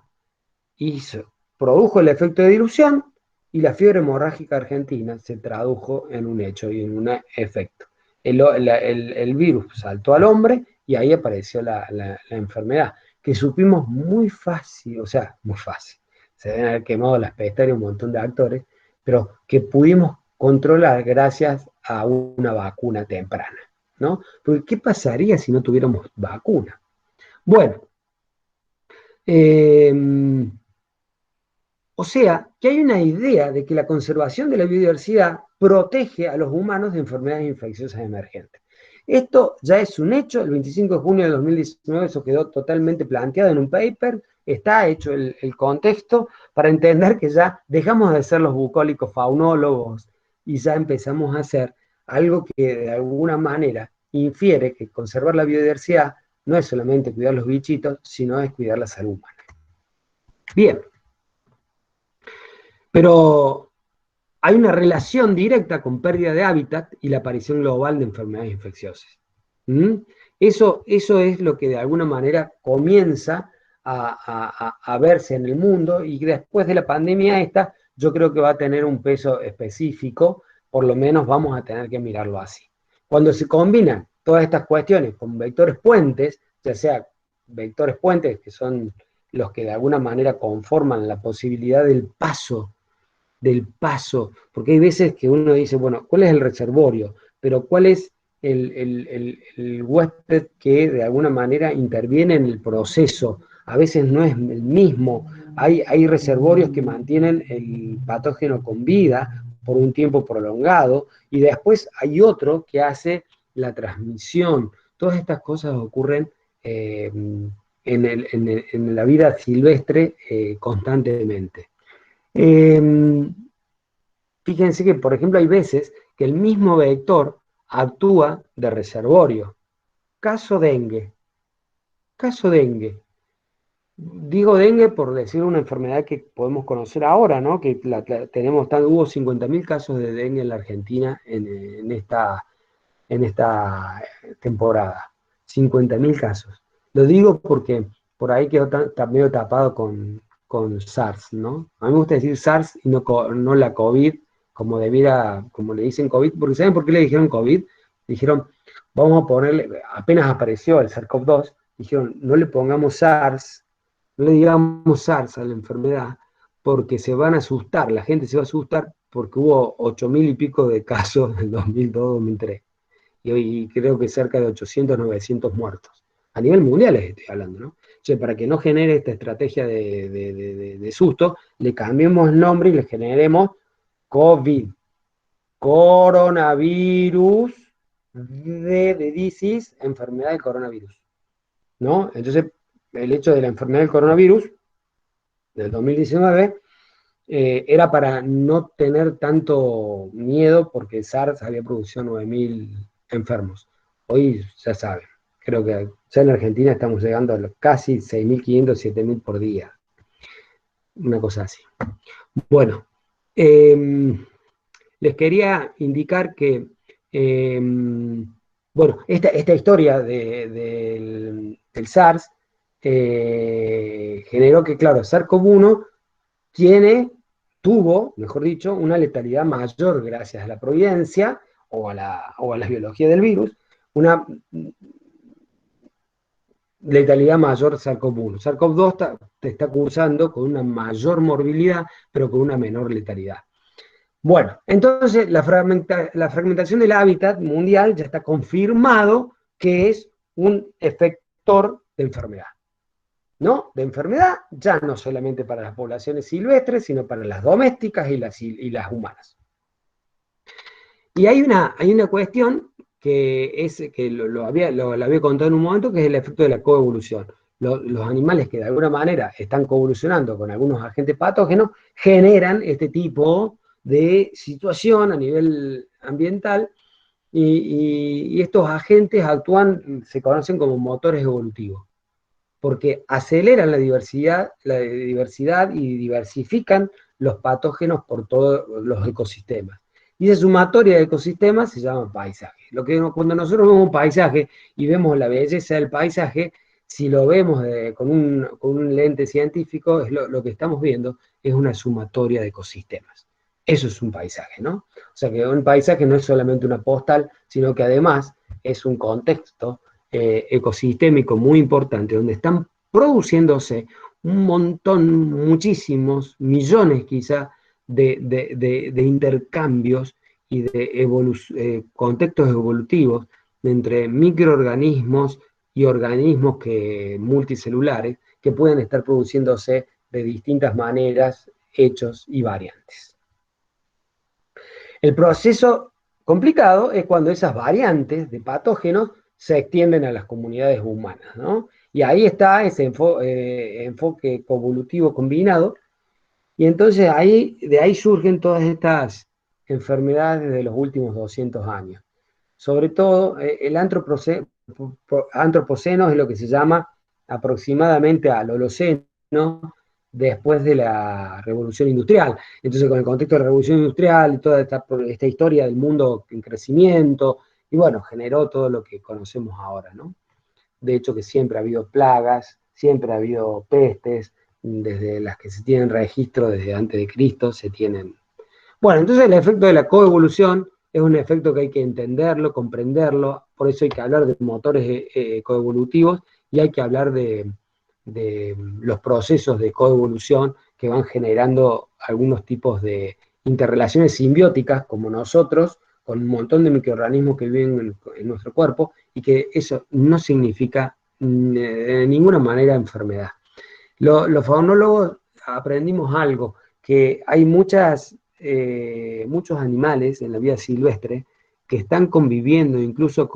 hizo, produjo el efecto de dilución y la fiebre hemorrágica argentina se tradujo en un hecho y en un efecto. El virus saltó al hombre y ahí apareció la enfermedad, que supimos muy fácil, o sea, muy fácil. Se deben haber quemado las pestañas un montón de actores, pero que pudimos controlar gracias a una vacuna temprana, ¿no? Porque ¿qué pasaría si no tuviéramos vacuna? Bueno, eh, o sea, que hay una idea de que la conservación de la biodiversidad protege a los humanos de enfermedades infecciosas emergentes. Esto ya es un hecho, el 25 de junio de 2019 eso quedó totalmente planteado en un paper, está hecho el contexto para entender que ya dejamos de ser los bucólicos faunólogos y ya empezamos a hacer algo que de alguna manera infiere que conservar la biodiversidad no es solamente cuidar los bichitos, sino es cuidar la salud humana. Bien, pero hay una relación directa con pérdida de hábitat y la aparición global de enfermedades infecciosas. ¿Mm? Eso es lo que de alguna manera comienza a verse en el mundo, y después de la pandemia esta, yo creo que va a tener un peso específico, por lo menos vamos a tener que mirarlo así. Cuando se combinan todas estas cuestiones con vectores puentes, ya sea vectores puentes que son los que de alguna manera conforman la posibilidad del paso, porque hay veces que uno dice, bueno, ¿cuál es el reservorio? Pero ¿cuál es el huésped que de alguna manera interviene en el proceso? A veces no es el mismo. Hay reservorios que mantienen el patógeno con vida por un tiempo prolongado, y después hay otro que hace la transmisión. Todas estas cosas ocurren en la vida silvestre constantemente. Eh, Fíjense que, por ejemplo, hay veces que el mismo vector actúa de reservorio. Caso dengue. Caso dengue. Digo dengue por decir una enfermedad que podemos conocer ahora, ¿no? Que hubo 50.000 casos de dengue en la Argentina en esta temporada. 50.000 casos. Lo digo porque por ahí quedó medio tapado con SARS, ¿no? A mí me gusta decir SARS y no la COVID, como le dicen COVID, porque ¿saben por qué le dijeron COVID? Dijeron, vamos a ponerle, apenas apareció el SARS-CoV-2, dijeron, no le pongamos SARS, no le digamos SARS a la enfermedad, porque se van a asustar, la gente se va a asustar porque hubo 8.000 y pico de casos en 2002-2003 y hoy creo que cerca de 800, 900 muertos. A nivel mundial les estoy hablando, ¿no? O sea, para que no genere esta estrategia de susto, le cambiemos el nombre y le generemos COVID, coronavirus, de disease, enfermedad del coronavirus, ¿no? Entonces, el hecho de la enfermedad del coronavirus del 2019 era para no tener tanto miedo porque SARS había producido 9.000 enfermos. Hoy ya saben, creo que ya en Argentina estamos llegando a los casi 6.500, 7.000 por día, una cosa así. Bueno, les quería indicar que, bueno, esta historia del SARS generó que, claro, SARS-CoV-1 tuvo, mejor dicho, una letalidad mayor gracias a la providencia o a la biología del virus, una letalidad mayor SARS-CoV-1. SARS-CoV-2 está cursando con una mayor morbilidad, pero con una menor letalidad. Bueno, entonces la fragmentación del hábitat mundial ya está confirmado que es un efector de enfermedad. ¿No? De enfermedad, ya no solamente para las poblaciones silvestres, sino para las domésticas y las humanas. Y hay una cuestión que lo había contado en un momento, que es el efecto de la coevolución. Los animales que de alguna manera están coevolucionando con algunos agentes patógenos generan este tipo de situación a nivel ambiental y estos agentes se conocen como motores evolutivos, porque aceleran la diversidad y diversifican los patógenos por todos los ecosistemas. Y esa sumatoria de ecosistemas se llama paisaje. Cuando nosotros vemos un paisaje y vemos la belleza del paisaje, si lo vemos con un lente científico, lo que estamos viendo es una sumatoria de ecosistemas. Eso es un paisaje, ¿no? O sea que un paisaje no es solamente una postal, sino que además es un contexto ecosistémico muy importante, donde están produciéndose un montón, muchísimos, millones quizá, de intercambios y de contextos evolutivos entre microorganismos y organismos multicelulares que pueden estar produciéndose de distintas maneras, hechos y variantes. El proceso complicado es cuando esas variantes de patógenos se extienden a las comunidades humanas, ¿no? Y ahí está ese enfoque coevolutivo combinado, y entonces de ahí surgen todas estas enfermedades de los últimos 200 años. Sobre todo, el antropoceno es lo que se llama aproximadamente al Holoceno, después de la Revolución Industrial. Entonces, con el contexto de la Revolución Industrial y toda esta historia del mundo en crecimiento, y bueno, generó todo lo que conocemos ahora, ¿no? De hecho, que siempre ha habido plagas, siempre ha habido pestes, desde las que se tienen registro desde antes de Cristo, se tienen. Bueno, entonces el efecto de la coevolución es un efecto que hay que entenderlo, comprenderlo, por eso hay que hablar de motores coevolutivos y hay que hablar de los procesos de coevolución que van generando algunos tipos de interrelaciones simbióticas, como nosotros, con un montón de microorganismos que viven en nuestro cuerpo, y que eso no significa de ninguna manera enfermedad. Los faunólogos aprendimos algo, que hay muchos animales en la vida silvestre que están conviviendo incluso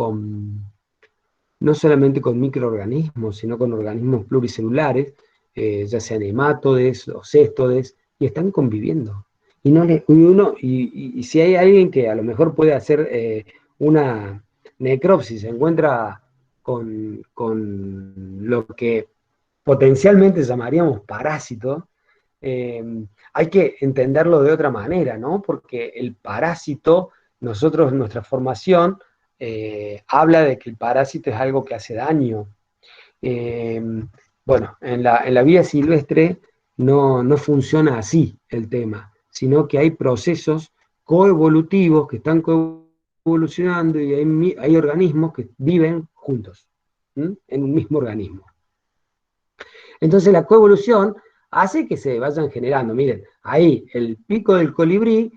no solamente con microorganismos, sino con organismos pluricelulares, ya sean hematodes o céstodes, y están conviviendo. Y si hay alguien que a lo mejor puede hacer una necropsis, se encuentra con lo que potencialmente llamaríamos parásito, hay que entenderlo de otra manera, ¿no? Porque el parásito, nuestra formación, habla de que el parásito es algo que hace daño. Eh, bueno, en la vida silvestre no funciona así el tema, sino que hay procesos coevolutivos que están coevolucionando y hay organismos que viven juntos, en un mismo organismo. Entonces la coevolución hace que se vayan generando. Miren, ahí el pico del colibrí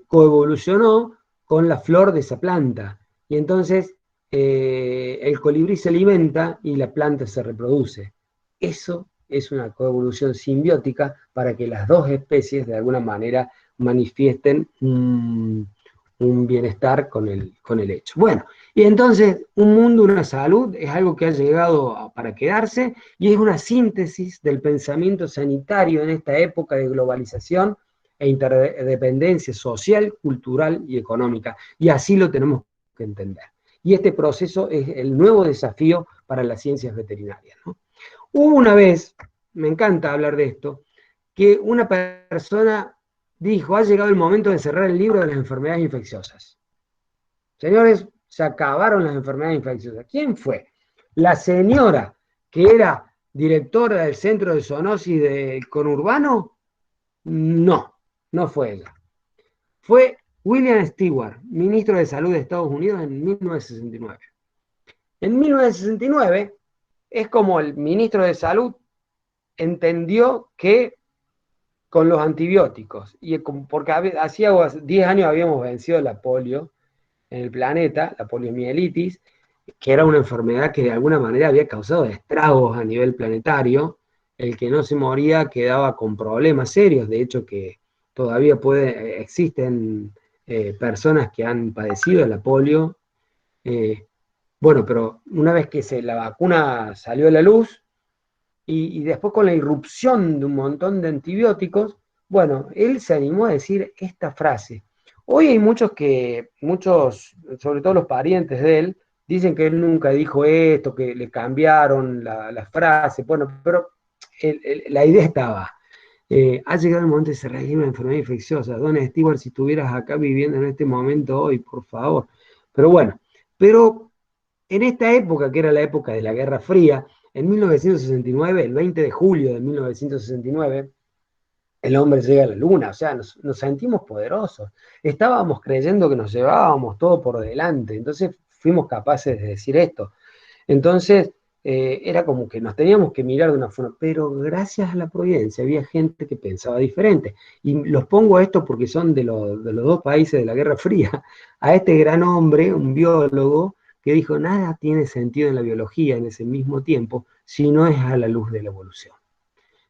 coevolucionó con la flor de esa planta. Y entonces el colibrí se alimenta y la planta se reproduce. Eso es una coevolución simbiótica para que las dos especies de alguna manera manifiesten un bienestar con el hecho. Bueno, y entonces un mundo, una salud, es algo que ha llegado para quedarse y es una síntesis del pensamiento sanitario en esta época de globalización e interdependencia social, cultural y económica. Y así lo tenemos que entender. y este proceso es el nuevo desafío para las ciencias veterinarias, ¿no? Hubo una vez, me encanta hablar de esto, que una persona dijo, ha llegado el momento de cerrar el libro de las enfermedades infecciosas. Señores, se acabaron las enfermedades infecciosas. ¿Quién fue? La señora que era directora del centro de zoonosis del conurbano. No, no fue ella. Fue William Stewart, ministro de Salud de Estados Unidos en 1969. En 1969 es como el ministro de Salud entendió que con los antibióticos, y porque hacía 10 años habíamos vencido la polio en el planeta, la poliomielitis, que era una enfermedad que de alguna manera había causado estragos a nivel planetario. El que no se moría quedaba con problemas serios, de hecho que todavía existen personas que han padecido la polio. Bueno, pero una vez que la vacuna salió a la luz, y después con la irrupción de un montón de antibióticos, bueno, él se animó a decir esta frase. Hoy hay muchos, sobre todo los parientes de él, dicen que él nunca dijo esto, que le cambiaron la frase, bueno, pero la idea estaba. Ha llegado el momento de cerrar una enfermedad infecciosa. Don Stewart, si estuvieras acá viviendo en este momento hoy, por favor. Pero bueno, pero en esta época, que era la época de la Guerra Fría, en 1969, el 20 de julio de 1969, el hombre llega a la luna, o sea, nos sentimos poderosos. Estábamos creyendo que nos llevábamos todo por delante, entonces fuimos capaces de decir esto. Entonces, era como que nos teníamos que mirar de una forma, pero gracias a la providencia había gente que pensaba diferente. Y los pongo a esto porque son de los dos países de la Guerra Fría. A este gran hombre, un biólogo, que dijo, nada tiene sentido en la biología en ese mismo tiempo si no es a la luz de la evolución.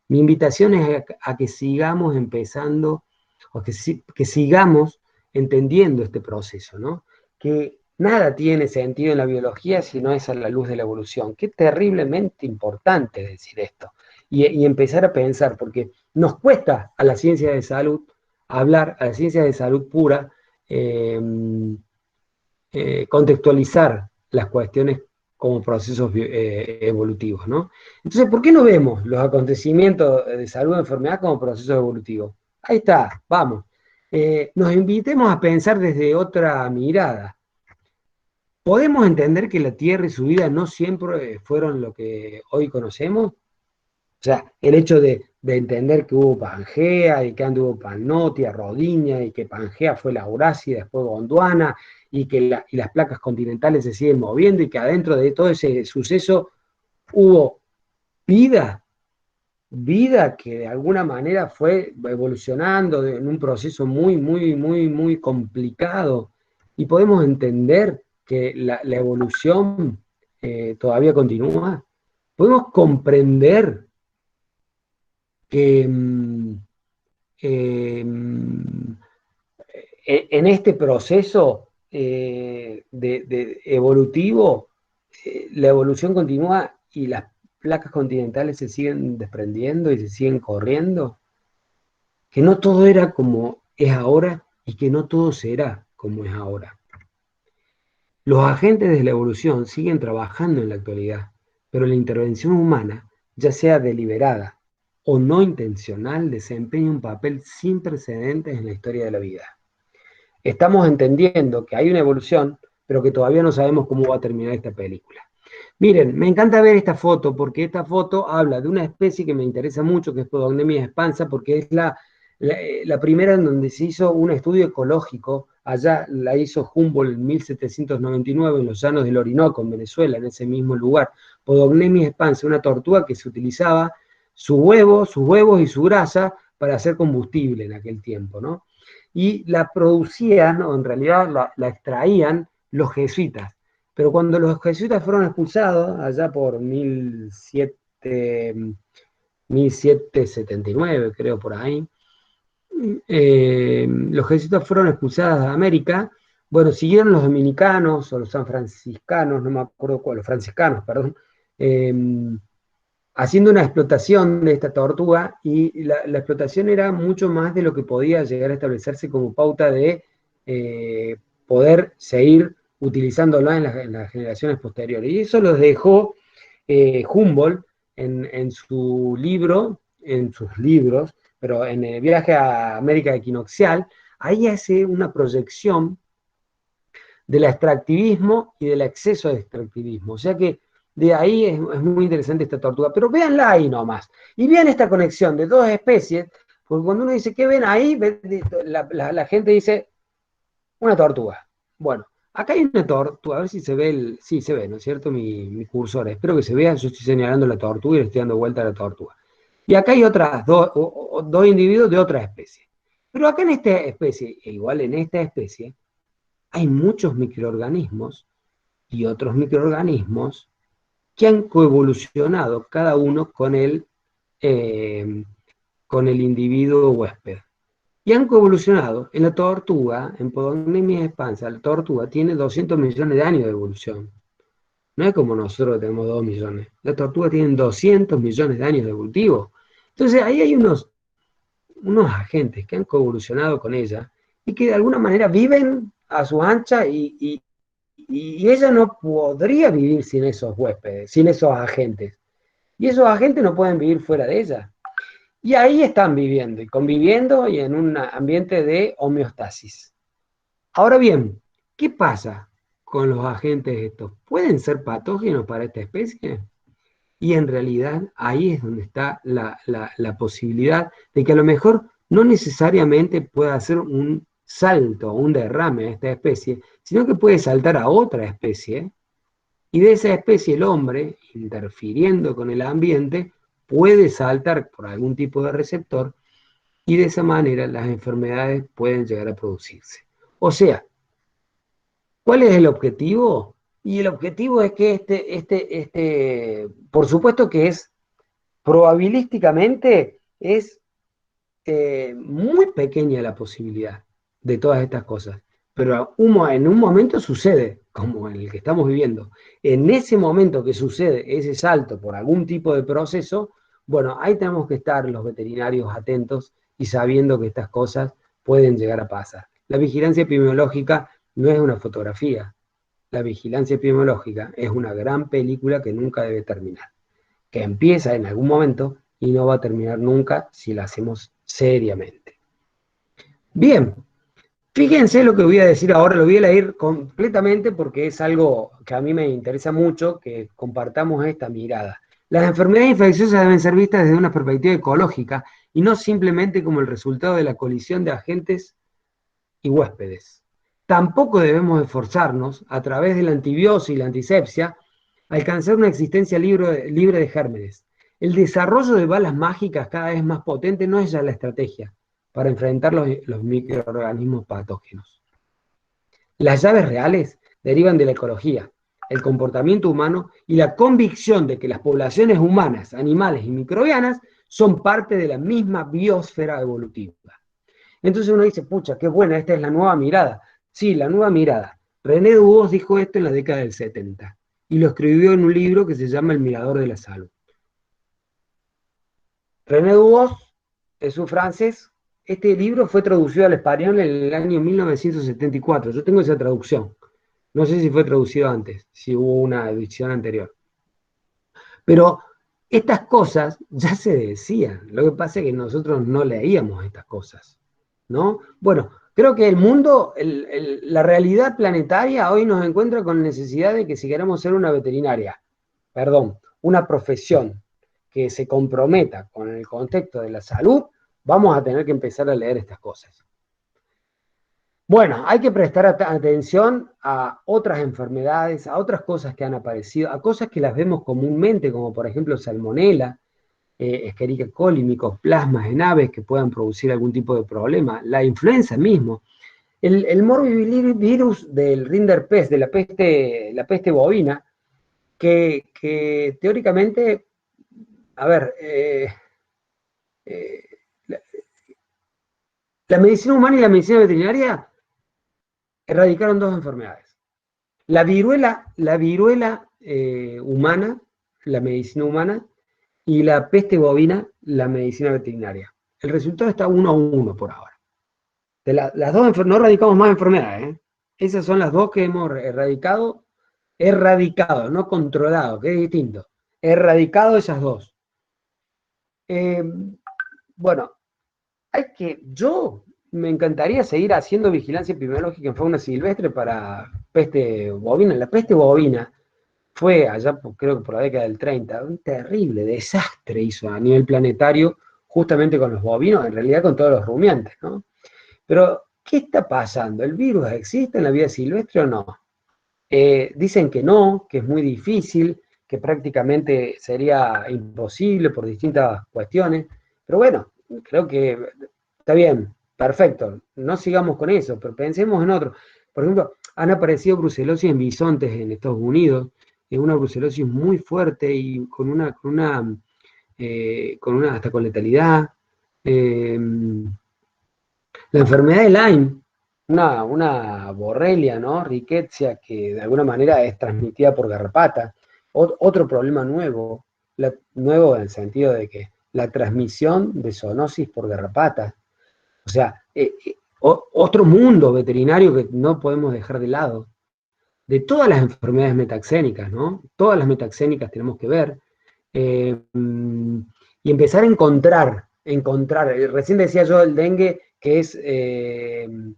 Mi invitación es a que sigamos empezando, o que sigamos entendiendo este proceso, ¿no? Que nada tiene sentido en la biología si no es a la luz de la evolución. Qué terriblemente importante decir esto. Y empezar a pensar, porque nos cuesta a la ciencia de salud hablar, a la ciencia de salud pura, contextualizar las cuestiones como procesos evolutivos, ¿no? Entonces, ¿por qué no vemos los acontecimientos de salud o enfermedad como procesos evolutivos? Ahí está, vamos. Nos invitemos a pensar desde otra mirada. ¿Podemos entender que la Tierra y su vida no siempre fueron lo que hoy conocemos? O sea, el hecho de entender que hubo Pangea y que antes hubo Pannotia, Rodinia y que Pangea fue la Eurasia y después Gondwana y que las placas continentales se siguen moviendo y que adentro de todo ese suceso hubo vida, vida que de alguna manera fue evolucionando en un proceso muy, muy, muy, muy complicado. Y podemos entender que la evolución todavía continúa. Podemos comprender que en este proceso evolutivo, la evolución continúa y las placas continentales se siguen desprendiendo y se siguen corriendo, que no todo era como es ahora y que no todo será como es ahora. Los agentes de la evolución siguen trabajando en la actualidad, pero la intervención humana, ya sea deliberada o no intencional, desempeña un papel sin precedentes en la historia de la vida. Estamos entendiendo que hay una evolución, pero que todavía no sabemos cómo va a terminar esta película. Miren, me encanta ver esta foto, porque esta foto habla de una especie que me interesa mucho, que es Podognemia expansa, porque es la primera en donde se hizo un estudio ecológico. Allá la hizo Humboldt en 1799 en los llanos del Orinoco, en Venezuela, en ese mismo lugar. Podognemia expansa, una tortuga que se utilizaba sus huevos y su grasa para hacer combustible en aquel tiempo, ¿no? Y la producían, o en realidad la extraían los jesuitas. Pero cuando los jesuitas fueron expulsados, allá por 1779, creo por ahí, los jesuitas fueron expulsados de América. Bueno, siguieron los dominicanos o los sanfranciscanos, no me acuerdo cuál, los franciscanos, perdón, haciendo una explotación de esta tortuga, y la explotación era mucho más de lo que podía llegar a establecerse como pauta de poder seguir utilizándolo en las generaciones posteriores. Y eso los dejó Humboldt en su libro, en sus libros, pero en el viaje a América Equinoccial, ahí hace una proyección del extractivismo y del exceso de extractivismo. O sea que de ahí es muy interesante esta tortuga. Pero véanla ahí nomás. Y vean esta conexión de dos especies, porque cuando uno dice, ¿qué ven ahí? La gente dice, una tortuga. Bueno, acá hay una tortuga, a ver si se ve sí, se ve, ¿no es cierto? Mi cursor, espero que se vea, yo estoy señalando la tortuga y le estoy dando vuelta a la tortuga. Y acá hay otras dos individuos de otra especie. Pero acá en esta especie, e igual en esta especie, hay muchos microorganismos y otros microorganismos que han coevolucionado cada uno con el individuo huésped. Y han coevolucionado. En la tortuga, en Podocnemia expansa, la tortuga tiene 200 millones de años de evolución. No es como nosotros que tenemos 2 millones. La tortuga tiene 200 millones de años de evolutivo. Entonces ahí hay unos agentes que han coevolucionado con ella y que de alguna manera viven a su ancha y ella no podría vivir sin esos huéspedes, sin esos agentes. Y esos agentes no pueden vivir fuera de ella. Y ahí están viviendo y conviviendo y en un ambiente de homeostasis. Ahora bien, ¿qué pasa con los agentes estos? ¿Pueden ser patógenos para esta especie? Y en realidad ahí es donde está la posibilidad de que a lo mejor no necesariamente pueda hacer un salto, un derrame a esta especie, sino que puede saltar a otra especie, y de esa especie el hombre, interfiriendo con el ambiente, puede saltar por algún tipo de receptor, y de esa manera las enfermedades pueden llegar a producirse. O sea, ¿cuál es el objetivo? Y el objetivo es que por supuesto que es probabilísticamente es muy pequeña la posibilidad de todas estas cosas, pero en un momento sucede, como en el que estamos viviendo. En ese momento que sucede ese salto por algún tipo de proceso, bueno, ahí tenemos que estar los veterinarios atentos y sabiendo que estas cosas pueden llegar a pasar. La vigilancia epidemiológica no es una fotografía. La vigilancia epidemiológica es una gran película que nunca debe terminar, que empieza en algún momento y no va a terminar nunca si la hacemos seriamente. Bien, fíjense lo que voy a decir ahora, lo voy a leer completamente porque es algo que a mí me interesa mucho, que compartamos esta mirada. Las enfermedades infecciosas deben ser vistas desde una perspectiva ecológica y no simplemente como el resultado de la colisión de agentes y huéspedes. Tampoco debemos esforzarnos, a través de la antibiosis y la antisepsia, a alcanzar una existencia libre de gérmenes. El desarrollo de balas mágicas cada vez más potente no es ya la estrategia para enfrentar los microorganismos patógenos. Las llaves reales derivan de la ecología, el comportamiento humano y la convicción de que las poblaciones humanas, animales y microbianas son parte de la misma biosfera evolutiva. Entonces uno dice, pucha, qué buena, esta es la nueva mirada. Sí, la nueva mirada. René Dubos dijo esto en la década del 70 y lo escribió en un libro que se llama El Mirador de la Salud. René Dubos es un francés. Este libro fue traducido al español en el año 1974. Yo tengo esa traducción. No sé si fue traducido antes, si hubo una edición anterior. Pero estas cosas ya se decían. Lo que pasa es que nosotros no leíamos estas cosas, ¿no? Bueno, creo que el mundo, la realidad planetaria hoy nos encuentra con necesidad de que si queremos ser una veterinaria, perdón, una profesión que se comprometa con el contexto de la salud, vamos a tener que empezar a leer estas cosas. Bueno, hay que prestar atención a otras enfermedades, a otras cosas que han aparecido, a cosas que las vemos comúnmente, como por ejemplo salmonela, Escherichia coli, micoplasmas en aves que puedan producir algún tipo de problema, la influenza mismo, el morbillivirus del rinderpest, de la peste bovina, que teóricamente, a ver, eh, la, la medicina humana y la medicina veterinaria erradicaron dos enfermedades. La viruela humana, la medicina humana, y la peste bovina, la medicina veterinaria. El resultado está 1-1 por ahora. Las dos no erradicamos más enfermedades, ¿eh? Esas son las dos que hemos erradicado, no controlado, que es distinto. Erradicado esas dos. Bueno, yo me encantaría seguir haciendo vigilancia epidemiológica en fauna silvestre para peste bovina. La peste bovina fue allá, creo que por la década del 30, un terrible desastre hizo a nivel planetario, justamente con los bovinos, en realidad con todos los rumiantes, ¿no? Pero, ¿qué está pasando? ¿El virus existe en la vida silvestre o no? Dicen que no, que es muy difícil, que prácticamente sería imposible por distintas cuestiones, pero bueno, creo que está bien, perfecto, no sigamos con eso, pero pensemos en otro. Por ejemplo, han aparecido brucelosis en bisontes en Estados Unidos, es una brucelosis muy fuerte y hasta con letalidad. Eh, la enfermedad de Lyme, una borrelia, ¿no? Rickettsia, que de alguna manera es transmitida por garrapata. Otro problema nuevo, nuevo en el sentido de que la transmisión de zoonosis por garrapata. O sea, otro mundo veterinario que no podemos dejar de lado. De todas las enfermedades metaxénicas, ¿no? Todas las metaxénicas tenemos que ver. Y empezar a encontrar. Recién decía yo el dengue, que es el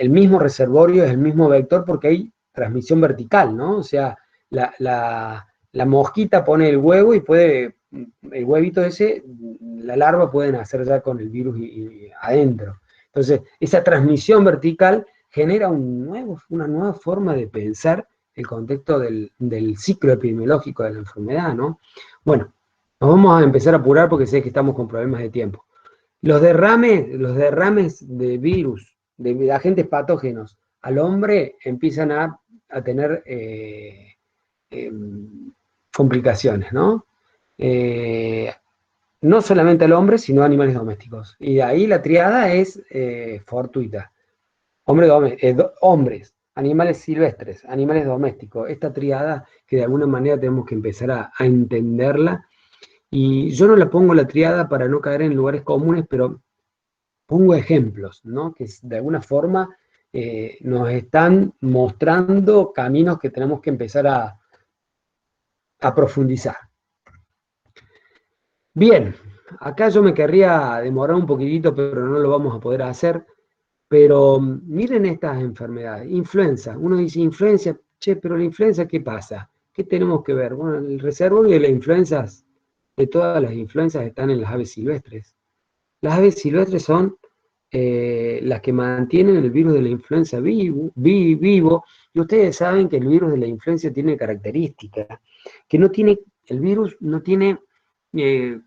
mismo reservorio, es el mismo vector porque hay transmisión vertical, ¿no? O sea, la mosquita pone el huevo y el huevito ese, la larva puede nacer ya con el virus adentro. Entonces, esa transmisión vertical genera una nueva forma de pensar el contexto del ciclo epidemiológico de la enfermedad, ¿no? Bueno, nos vamos a empezar a apurar porque sé que estamos con problemas de tiempo. Los derrames de virus, de agentes patógenos al hombre empiezan a tener eh, complicaciones, ¿no? Eh, no solamente al hombre, sino a animales domésticos. Y de ahí la triada es fortuita. Hombres, animales silvestres, animales domésticos. Esta triada que de alguna manera tenemos que empezar a entenderla. Y yo no la pongo la triada para no caer en lugares comunes, pero pongo ejemplos, ¿no? Que de alguna forma nos están mostrando caminos que tenemos que empezar a profundizar. Bien, acá yo me querría demorar un poquitito, pero no lo vamos a poder hacer. Pero miren estas enfermedades. Influenza. Uno dice influenza, che, pero la influenza, ¿qué pasa? ¿Qué tenemos que ver? Bueno, el reservorio de las influencias, de todas las influencias, están en las aves silvestres. Las aves silvestres son las que mantienen el virus de la influenza vivo, y ustedes saben que el virus de la influenza tiene características, que el virus no tiene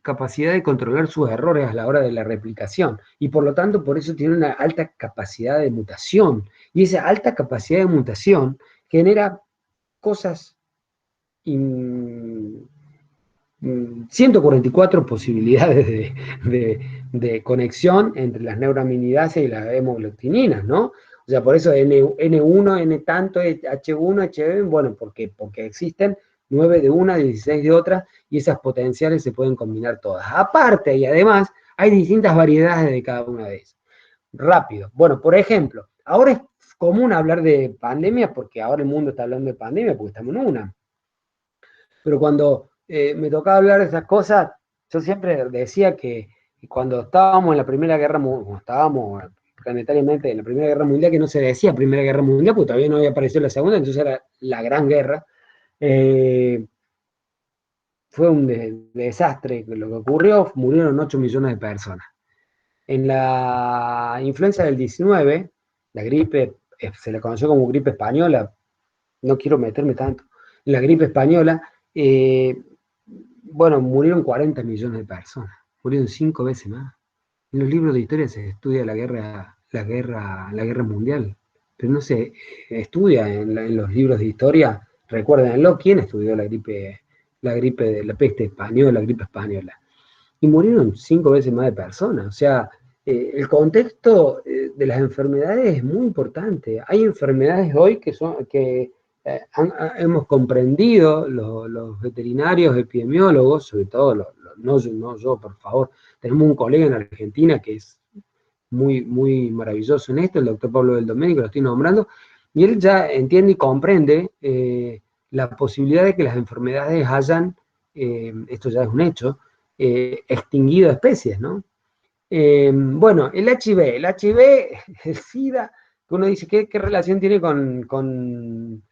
capacidad de controlar sus errores a la hora de la replicación, y por lo tanto por eso tiene una alta capacidad de mutación, y esa alta capacidad de mutación genera cosas 144 posibilidades de conexión entre las neuroaminidases y las hemoglutininas, ¿no? O sea, por eso N1, N tanto, H1, HB, bueno, porque existen 9 de una, 16 de otra, y esas potenciales se pueden combinar todas. Aparte, y además, hay distintas variedades de cada una de esas. Rápido. Bueno, por ejemplo, ahora es común hablar de pandemia, porque ahora el mundo está hablando de pandemia, porque estamos en una. Pero cuando me tocaba hablar de esas cosas, yo siempre decía que cuando estábamos en la Primera Guerra Mundial, cuando estábamos planetariamente en la Primera Guerra Mundial, que no se decía Primera Guerra Mundial, porque todavía no había aparecido la Segunda, entonces era la Gran Guerra, fue un desastre lo que ocurrió, murieron 8 millones de personas. En la influenza del 19, la gripe, se la conoció como gripe española, no quiero meterme tanto, en la gripe española, bueno, murieron 40 millones de personas, murieron 5 veces más. En los libros de historia se estudia la guerra mundial, pero no se estudia en los libros de historia, recuérdenlo, ¿quién estudió la gripe de la peste española, la gripe española? Y murieron 5 veces más de personas, o sea, el contexto de las enfermedades es muy importante. Hay enfermedades hoy que hemos comprendido los veterinarios, epidemiólogos, sobre todo, no yo, por favor. Tenemos un colega en Argentina que es muy, muy maravilloso en esto, el doctor Pablo del Domenico, lo estoy nombrando, y él ya entiende y comprende la posibilidad de que las enfermedades hayan, esto ya es un hecho, extinguido especies, ¿no? Bueno, el HIV, el SIDA, que uno dice, ¿qué relación tiene con...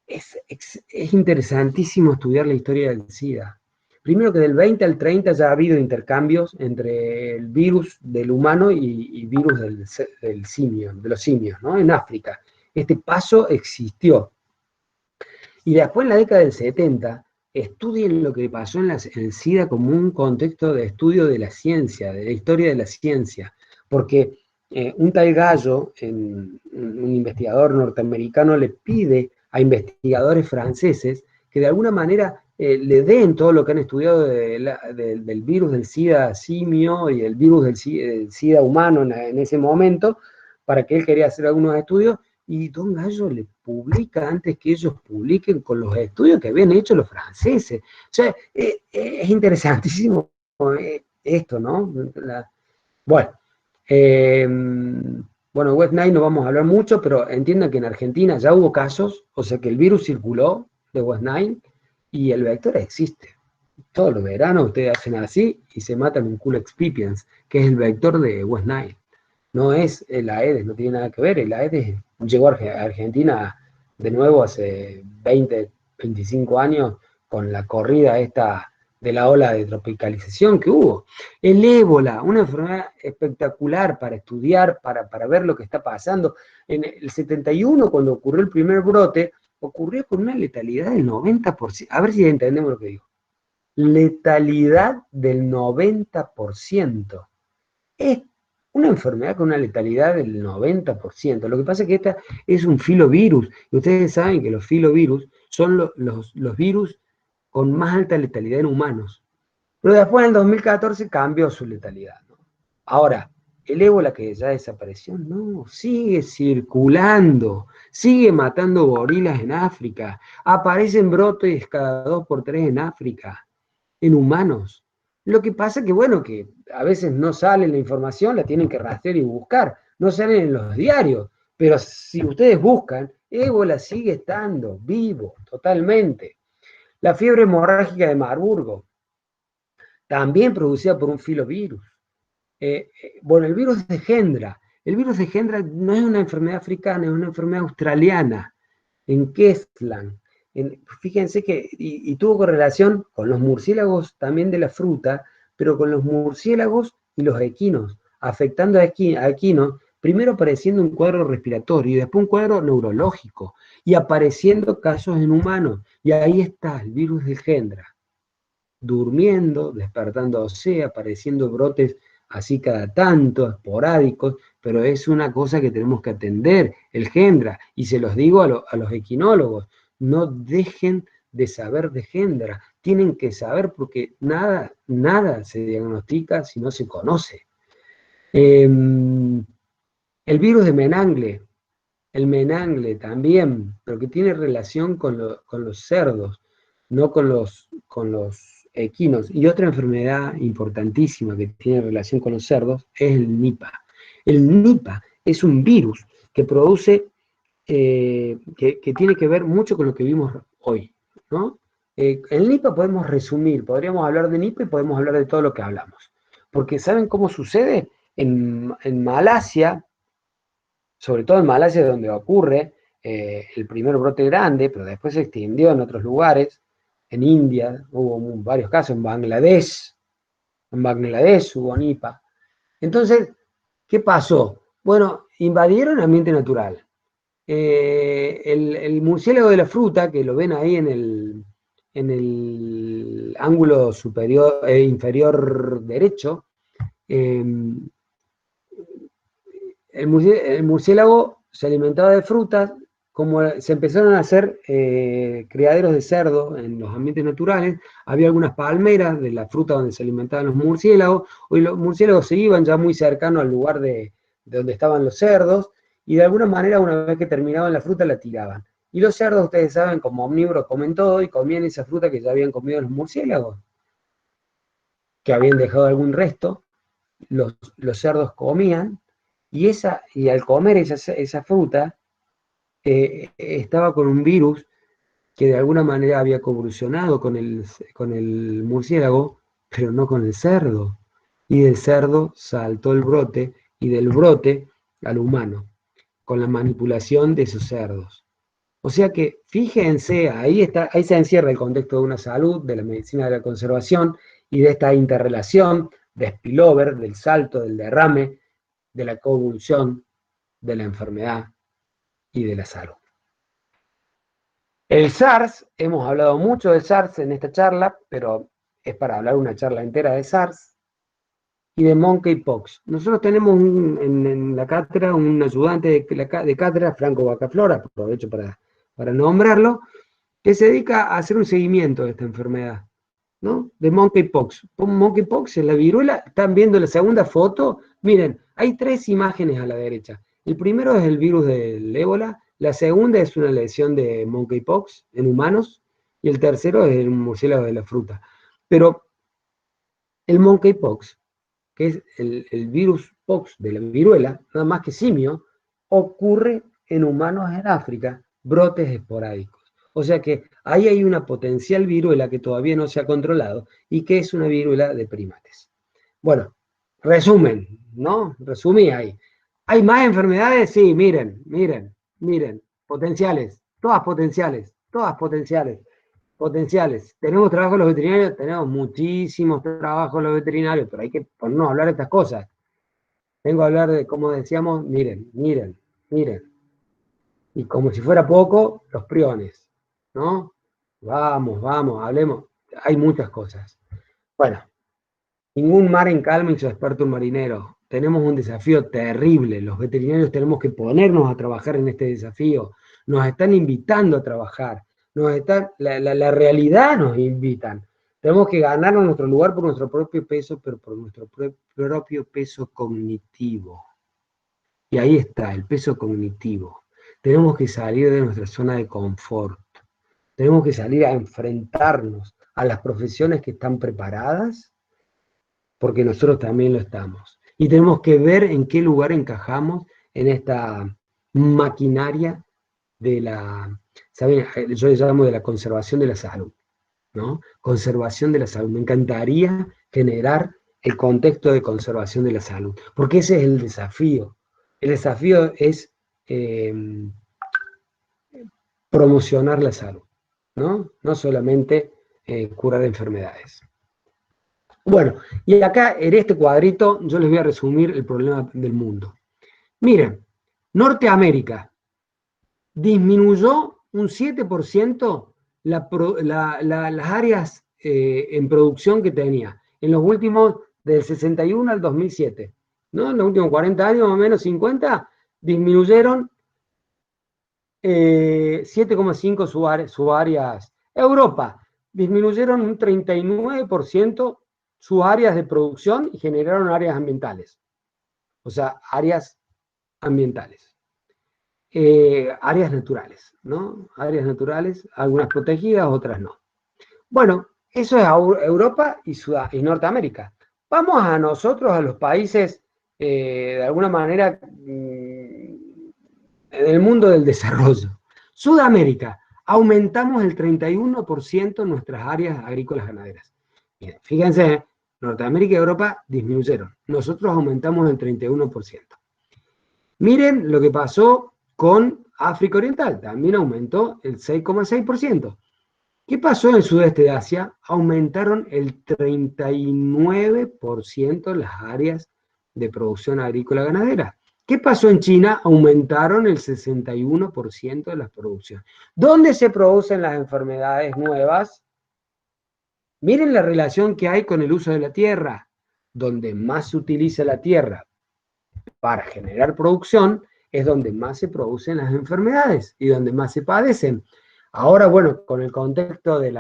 Es interesantísimo estudiar la historia del SIDA. Primero que del 20 al 30 ya ha habido intercambios entre el virus del humano y virus del simio, de los simios, ¿no? En África. Este paso existió. Y después en la década del 70, estudien lo que pasó en el SIDA como un contexto de estudio de la ciencia, de la historia de la ciencia, porque un tal Gallo, un investigador norteamericano, le pide a investigadores franceses que de alguna manera le den todo lo que han estudiado del virus del SIDA simio y el virus del SIDA humano en ese momento, para que él quería hacer algunos estudios, y Don Gallo le publica antes que ellos publiquen con los estudios que habían hecho los franceses. O sea, es interesantísimo esto, ¿no? Bueno, eh, bueno, West Nile no vamos a hablar mucho, pero entiendan que en Argentina ya hubo casos, o sea que el virus circuló de West Nile y el vector existe. Todos los veranos ustedes hacen así y se matan un culo expipiens, que es el vector de West Nile. No es el Aedes, no tiene nada que ver. El Aedes llegó a Argentina de nuevo hace 20, 25 años con la corrida esta de la ola de tropicalización que hubo. El ébola, una enfermedad espectacular para estudiar, para ver lo que está pasando. En el 71, cuando ocurrió el primer brote, ocurrió con una letalidad del 90%. A ver si entendemos lo que digo. Letalidad del 90%. Es una enfermedad con una letalidad del 90%. Lo que pasa es que esta es un filovirus. Y ustedes saben que los filovirus son los virus con más alta letalidad en humanos. Pero después en el 2014 cambió su letalidad, ¿no? Ahora, el ébola que ya desapareció, no, sigue circulando, sigue matando gorilas en África, aparecen brotes cada 2 por 3 en África, en humanos. Lo que pasa que, bueno, que a veces no sale la información, la tienen que rastrear y buscar, no salen en los diarios, pero si ustedes buscan, ébola sigue estando vivo, totalmente. La fiebre hemorrágica de Marburgo, también producida por un filovirus. Bueno, el virus de Hendra. El virus de Hendra no es una enfermedad africana, es una enfermedad australiana, en Queensland. Fíjense que, y tuvo correlación con los murciélagos también de la fruta, pero con los murciélagos y los equinos, afectando a equinos, primero apareciendo un cuadro respiratorio y después un cuadro neurológico, y apareciendo casos en humanos. Y ahí está el virus de Hendra, durmiendo, despertándose, apareciendo brotes así cada tanto, esporádicos, pero es una cosa que tenemos que atender, el Hendra, y se los digo a los equinólogos, no dejen de saber de Hendra, tienen que saber porque nada, nada se diagnostica si no se conoce. El virus de Menangle, el Menangle también, pero que tiene relación con los cerdos, no con los equinos. Y otra enfermedad importantísima que tiene relación con los cerdos es el Nipah. El Nipah es un virus que produce, que tiene que ver mucho con lo que vimos hoy, ¿no? El Nipah podemos resumir, podríamos hablar de Nipah y podemos hablar de todo lo que hablamos. Porque ¿saben cómo sucede? En Malasia, sobre todo en Malasia, donde ocurre el primer brote grande, pero después se extendió en otros lugares, en India hubo varios casos, en Bangladesh hubo Nipah. Entonces, ¿qué pasó? Bueno, invadieron el ambiente natural. El murciélago de la fruta, que lo ven ahí en el ángulo superior, inferior derecho, eh, el murciélago se alimentaba de frutas, como se empezaron a hacer criaderos de cerdo en los ambientes naturales, había algunas palmeras de la fruta donde se alimentaban los murciélagos, hoy los murciélagos se iban ya muy cercano al lugar de donde estaban los cerdos, y de alguna manera una vez que terminaban la fruta la tiraban. Y los cerdos, ustedes saben, como omnívoros comen todo y comían esa fruta que ya habían comido los murciélagos, que habían dejado algún resto, los cerdos comían, y al comer esa fruta, estaba con un virus que de alguna manera había convulsionado con el murciélago, pero no con el cerdo. Y del cerdo saltó el brote, y del brote al humano, con la manipulación de esos cerdos. O sea que, fíjense, ahí se encierra el contexto de una salud, de la medicina de la conservación y de esta interrelación de spillover, del salto, del derrame, de la convulsión, de la enfermedad y de la salud. El SARS, hemos hablado mucho de SARS en esta charla, pero es para hablar una charla entera de SARS y de Monkeypox. Nosotros tenemos en la cátedra un ayudante de cátedra, Franco Bacaflor, aprovecho para nombrarlo, que se dedica a hacer un seguimiento de esta enfermedad, ¿no? De Monkeypox. Monkeypox es la viruela. Están viendo la segunda foto. Miren, hay 3 imágenes a la derecha. El primero es el virus del ébola, la segunda es una lesión de Monkeypox en humanos, y el tercero es el murciélago de la fruta. Pero el Monkeypox, que es el virus pox de la viruela, nada más que simio, ocurre en humanos en África, brotes esporádicos. O sea que ahí hay una potencial viruela que todavía no se ha controlado y que es una viruela de primates. Bueno, resumen, ¿no? Resumí ahí. ¿Hay más enfermedades? Sí, miren, potenciales, todas potenciales, todas potenciales. ¿Tenemos trabajo los veterinarios? Tenemos muchísimos trabajos los veterinarios, pero hay que ponernos a hablar de estas cosas. Vengo a hablar de, como decíamos, miren. Y como si fuera poco, los priones, ¿no? Vamos, hablemos. Hay muchas cosas. Bueno, ningún mar en calma y su experto un marinero. Tenemos un desafío terrible. Los veterinarios tenemos que ponernos a trabajar en este desafío. Nos están invitando a trabajar. La realidad nos invitan. Tenemos que ganarnos nuestro lugar por nuestro propio peso, pero por nuestro propio peso cognitivo. Y ahí está, el peso cognitivo. Tenemos que salir de nuestra zona de confort. Tenemos que salir a enfrentarnos a las profesiones que están preparadas, porque nosotros también lo estamos. Y tenemos que ver en qué lugar encajamos en esta maquinaria de la, ¿saben? Yo le llamo de la conservación de la salud, ¿no? Conservación de la salud. Me encantaría generar el contexto de conservación de la salud, porque ese es el desafío. El desafío es promocionar la salud, ¿no? No solamente curar enfermedades. Bueno, y acá en este cuadrito yo les voy a resumir el problema del mundo. Miren, Norteamérica disminuyó un 7% las áreas en producción que tenía en los últimos, del 61 al 2007, ¿no? En los últimos 40 años, más o menos 50, disminuyeron 7,5 sus áreas. Europa, disminuyeron un 39% sus áreas de producción y generaron áreas ambientales. O sea, áreas ambientales. Áreas naturales, ¿no? Áreas naturales, algunas protegidas, otras no. Bueno, eso es Europa y Norteamérica. Vamos a nosotros, a los países, de alguna manera, en el mundo del desarrollo. Sudamérica, aumentamos el 31% nuestras áreas agrícolas ganaderas. Bien, fíjense, Norteamérica y Europa disminuyeron. Nosotros aumentamos el 31%. Miren lo que pasó con África Oriental, también aumentó el 6,6%. ¿Qué pasó en el sudeste de Asia? Aumentaron el 39% las áreas de producción agrícola ganadera. ¿Qué pasó en China? Aumentaron el 61% de la producción. ¿Dónde se producen las enfermedades nuevas? Miren la relación que hay con el uso de la tierra. Donde más se utiliza la tierra para generar producción, es donde más se producen las enfermedades y donde más se padecen. Ahora, bueno, con el contexto de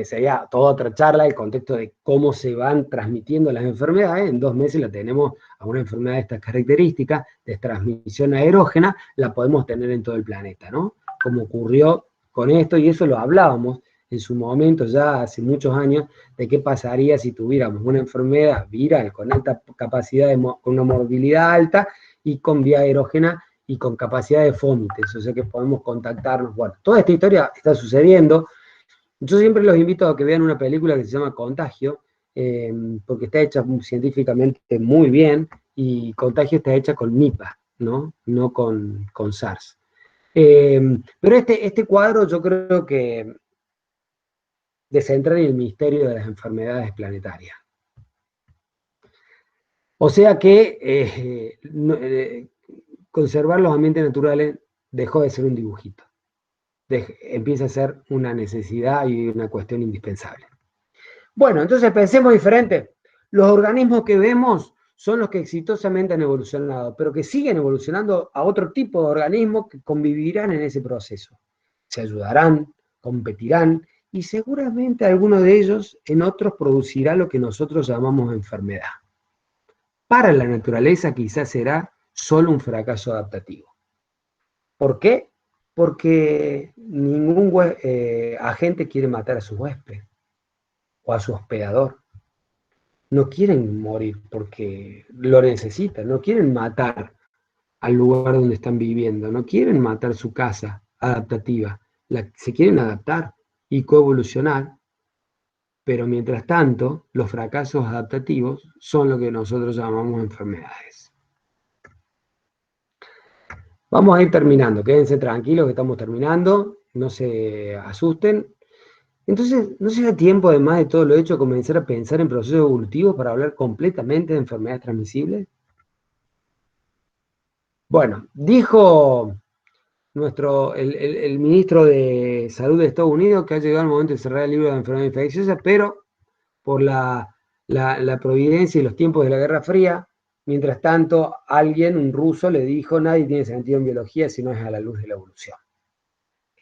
sería toda otra charla, el contexto de cómo se van transmitiendo las enfermedades. En 2 meses la tenemos a una enfermedad de estas características, de transmisión aerógena, la podemos tener en todo el planeta, ¿no? Como ocurrió con esto, y eso lo hablábamos en su momento, ya hace muchos años, de qué pasaría si tuviéramos una enfermedad viral con alta capacidad, con una morbilidad alta y con vía aerógena y con capacidad de fómites, o sea que podemos contactarnos. Bueno, toda esta historia está sucediendo. Yo siempre los invito a que vean una película que se llama Contagio, porque está hecha científicamente muy bien, y Contagio está hecha con Nipah, ¿no? No con SARS. Pero este cuadro yo creo que desentraña el misterio de las enfermedades planetarias. O sea que conservar los ambientes naturales dejó de ser un dibujito. Empieza a ser una necesidad y una cuestión indispensable. Bueno, entonces pensemos diferente. Los organismos que vemos son los que exitosamente han evolucionado, pero que siguen evolucionando a otro tipo de organismos que convivirán en ese proceso. Se ayudarán, competirán, y seguramente alguno de ellos en otros producirá lo que nosotros llamamos enfermedad. Para la naturaleza quizás será solo un fracaso adaptativo. ¿Por qué? Porque ningún agente quiere matar a su huésped o a su hospedador. No quieren morir porque lo necesitan, no quieren matar al lugar donde están viviendo, no quieren matar su casa adaptativa, se quieren adaptar y coevolucionar, pero mientras tanto, los fracasos adaptativos son lo que nosotros llamamos enfermedades. Vamos a ir terminando, quédense tranquilos que estamos terminando, no se asusten. Entonces, ¿no será tiempo, además de todo lo hecho, comenzar a pensar en procesos evolutivos para hablar completamente de enfermedades transmisibles? Bueno, dijo el ministro de Salud de Estados Unidos que ha llegado el momento de cerrar el libro de enfermedades infecciosas, pero por la providencia y los tiempos de la Guerra Fría, mientras tanto, un ruso, le dijo: nadie tiene sentido en biología si no es a la luz de la evolución.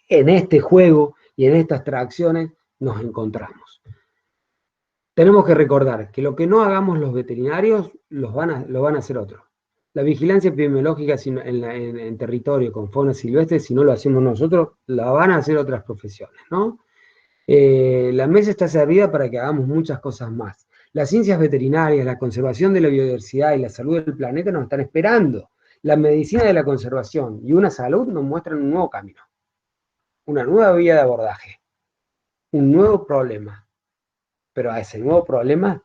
En este juego y en estas tracciones nos encontramos. Tenemos que recordar que lo que no hagamos los veterinarios lo van a hacer otros. La vigilancia epidemiológica en territorio con fauna silvestre, si no lo hacemos nosotros, la van a hacer otras profesiones, ¿no? La mesa está servida para que hagamos muchas cosas más. Las ciencias veterinarias, la conservación de la biodiversidad y la salud del planeta nos están esperando. La medicina de la conservación y una salud nos muestran un nuevo camino, una nueva vía de abordaje, un nuevo problema, pero a ese nuevo problema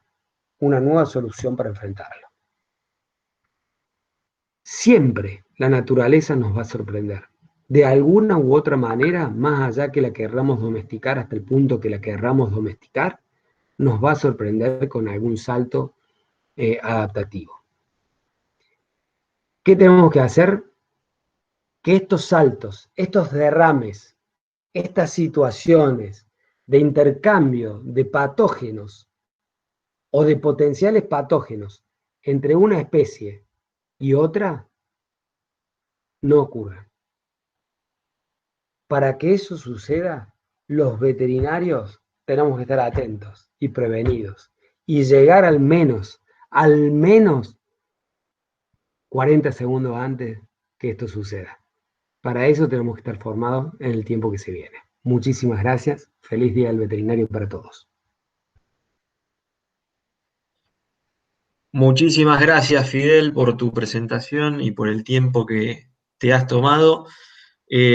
una nueva solución para enfrentarlo. Siempre la naturaleza nos va a sorprender, de alguna u otra manera, más allá que la querramos domesticar hasta el punto que la querramos domesticar, nos va a sorprender con algún salto adaptativo. ¿Qué tenemos que hacer? Que estos saltos, estos derrames, estas situaciones de intercambio de patógenos o de potenciales patógenos entre una especie y otra no ocurran. Para que eso suceda, los veterinarios tenemos que estar atentos y prevenidos y llegar al menos 40 segundos antes que esto suceda. Para eso tenemos que estar formados en el tiempo que se viene. Muchísimas gracias. Feliz Día del Veterinario para todos. Muchísimas gracias, Fidel, por tu presentación y por el tiempo que te has tomado.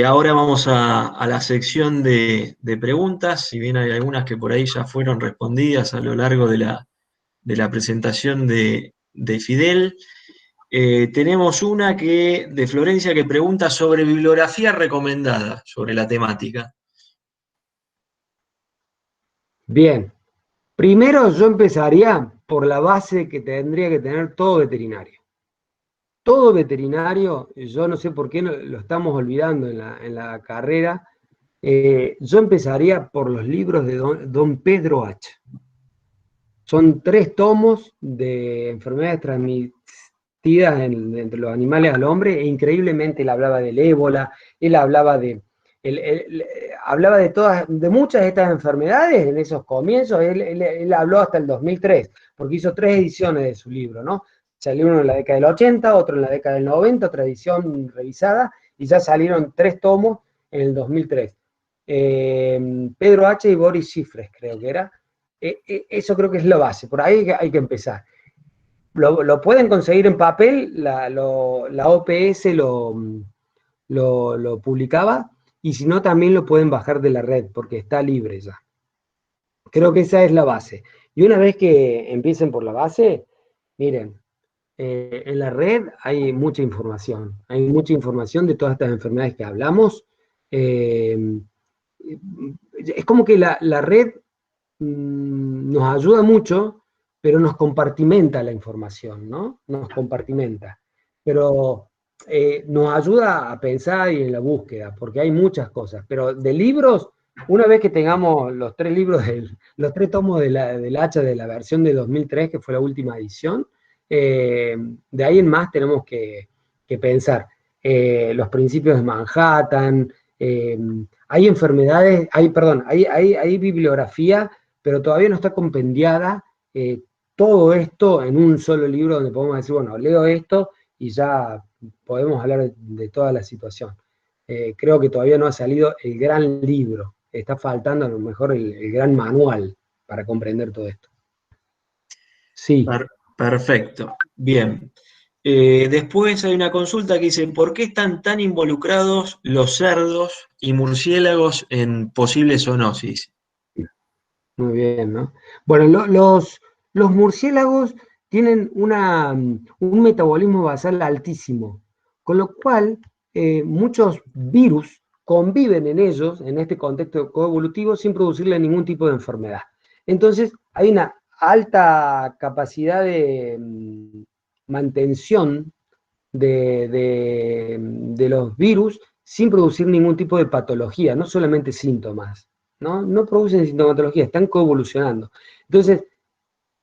Ahora vamos a la sección de preguntas, si bien hay algunas que por ahí ya fueron respondidas a lo largo de la presentación de Fidel. Tenemos una de Florencia que pregunta sobre bibliografía recomendada sobre la temática. Bien, primero yo empezaría por la base que tendría que tener todo veterinario. Todo veterinario, yo no sé por qué lo estamos olvidando en la carrera, yo empezaría por los libros de don Pedro H. Son 3 tomos de enfermedades transmitidas entre los animales al hombre, e increíblemente él hablaba del ébola, él hablaba de muchas de estas enfermedades en esos comienzos. Él habló hasta el 2003, porque hizo 3 ediciones de su libro, ¿no? Salió uno en la década del 80, otro en la década del 90, otra edición revisada, y ya salieron 3 tomos en el 2003. Pedro H. y Boris Cifres, creo que era. Eso creo que es la base, por ahí hay que empezar. Lo pueden conseguir en papel, la OPS lo publicaba, y si no también lo pueden bajar de la red, porque está libre ya. Creo que esa es la base. Y una vez que empiecen por la base, miren, en la red hay mucha información de todas estas enfermedades que hablamos. Eh, es como que la red nos ayuda mucho, pero nos compartimenta la información, ¿no? Nos compartimenta. Pero nos ayuda a pensar y en la búsqueda, porque hay muchas cosas. Pero de libros, una vez que tengamos los 3 libros, los 3 tomos del Hacha de la versión de 2003, que fue la última edición, de ahí en más tenemos que pensar. Los principios de Manhattan, hay enfermedades, hay bibliografía, pero todavía no está compendiada todo esto en un solo libro donde podemos decir, bueno, leo esto y ya podemos hablar de toda la situación. Creo que todavía no ha salido el gran libro, está faltando a lo mejor el gran manual para comprender todo esto. Sí. Perfecto, bien. Después hay una consulta que dice, ¿por qué están tan involucrados los cerdos y murciélagos en posibles zoonosis? Muy bien, ¿no? Bueno, los murciélagos tienen un metabolismo basal altísimo, con lo cual muchos virus conviven en ellos, en este contexto coevolutivo, sin producirle ningún tipo de enfermedad. Entonces, hay una alta capacidad de mantención de los virus sin producir ningún tipo de patología, no solamente síntomas, ¿no? No producen sintomatología, están coevolucionando. Entonces,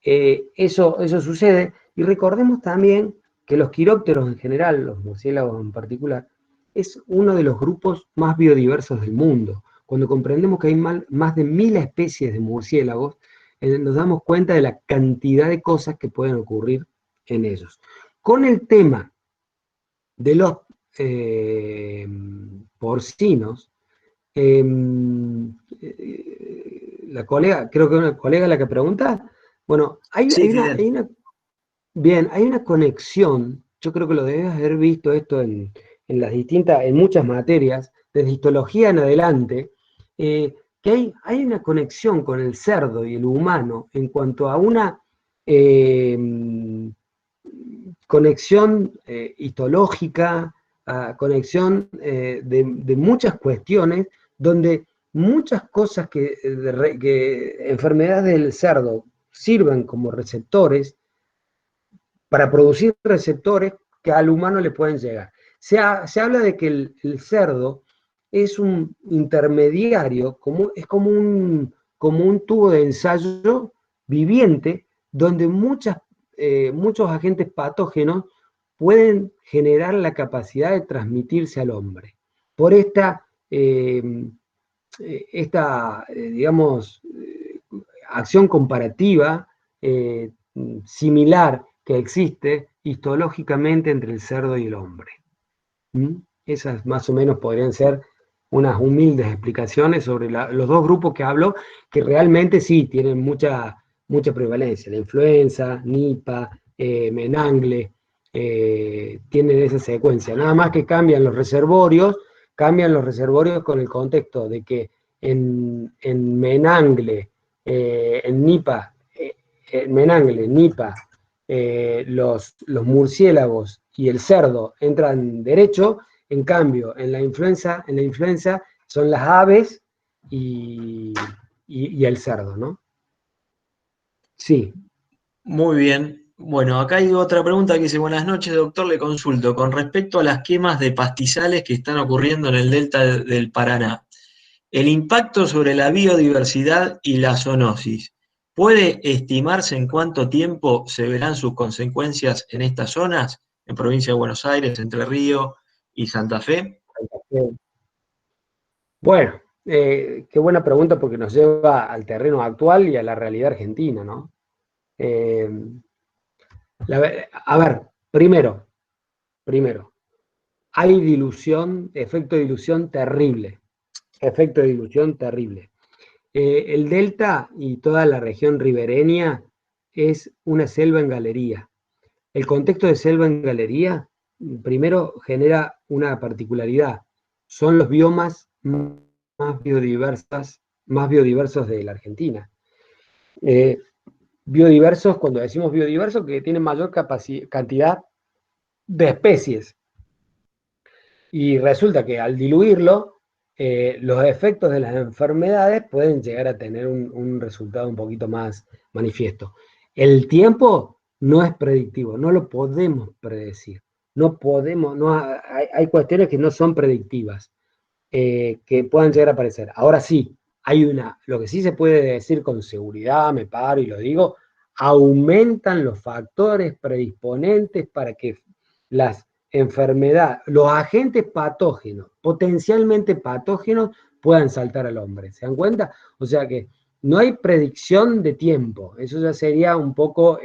eso sucede, y recordemos también que los quirópteros en general, los murciélagos en particular, es uno de los grupos más biodiversos del mundo. Cuando comprendemos que hay más de 1000 especies de murciélagos, nos damos cuenta de la cantidad de cosas que pueden ocurrir en ellos. Con el tema de los porcinos, la colega, creo que una colega la que pregunta, bueno, Sí, Fidel. hay una conexión, yo creo que lo debes haber visto esto en las en muchas materias, desde histología en adelante, que hay una conexión con el cerdo y el humano en cuanto a una eh, conexión histológica, conexión de muchas cuestiones, donde muchas cosas que enfermedades del cerdo sirven como receptores para producir receptores que al humano le pueden llegar. Se habla de que el cerdo es un intermediario, es como un tubo de ensayo viviente donde muchos agentes patógenos pueden generar la capacidad de transmitirse al hombre. Por digamos, acción comparativa similar que existe histológicamente entre el cerdo y el hombre. Esas más o menos podrían ser unas humildes explicaciones sobre los dos grupos que hablo, que realmente sí tienen mucha prevalencia. La influenza, Nipah, Menangle, tienen esa secuencia. Nada más que cambian los reservorios con el contexto de que en Menangle, en Nipah, Menangle, Nipah, los murciélagos y el cerdo entran derecho. En cambio, en la influenza son las aves y el cerdo, ¿no? Sí. Muy bien. Bueno, acá hay otra pregunta que dice, buenas noches, doctor, le consulto. Con respecto a las quemas de pastizales que están ocurriendo en el delta del Paraná, el impacto sobre la biodiversidad y la zoonosis, ¿puede estimarse en cuánto tiempo se verán sus consecuencias en estas zonas, en provincia de Buenos Aires, Entre Ríos y Santa Fe? Bueno, qué buena pregunta porque nos lleva al terreno actual y a la realidad argentina, ¿no? Eh, a ver, primero, hay dilución, efecto de dilución terrible. Efecto de dilución terrible. El delta y toda la región ribereña es una selva en galería. El contexto de selva en galería, primero, genera una particularidad. Son los biomas más biodiversos de la Argentina. Eh, biodiversos, cuando decimos biodiversos, que tienen mayor cantidad de especies. Y resulta que al diluirlo, los efectos de las enfermedades pueden llegar a tener un resultado un poquito más manifiesto. El tiempo no es predictivo, no lo podemos predecir. No podemos, no, hay cuestiones que no son predictivas, que puedan llegar a aparecer. Ahora sí, lo que sí se puede decir con seguridad, me paro y lo digo, aumentan los factores predisponentes para que las enfermedades, los agentes patógenos, potencialmente patógenos, puedan saltar al hombre. ¿Se dan cuenta? O sea que no hay predicción de tiempo. Eso ya sería un poco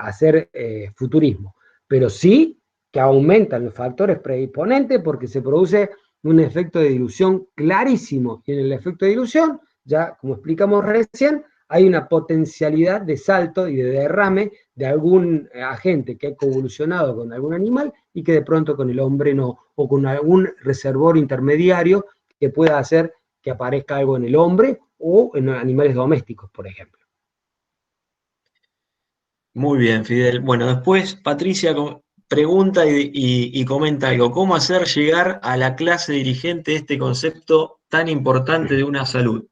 hacer futurismo. Pero sí que aumentan los factores predisponentes porque se produce un efecto de dilución clarísimo. Y en el efecto de dilución, ya como explicamos recién, hay una potencialidad de salto y de derrame de algún agente que ha evolucionado con algún animal y que de pronto con el hombre no, o con algún reservorio intermediario que pueda hacer que aparezca algo en el hombre o en animales domésticos, por ejemplo. Muy bien, Fidel. Bueno, después Patricia pregunta y comenta algo. ¿Cómo hacer llegar a la clase dirigente este concepto tan importante de una salud?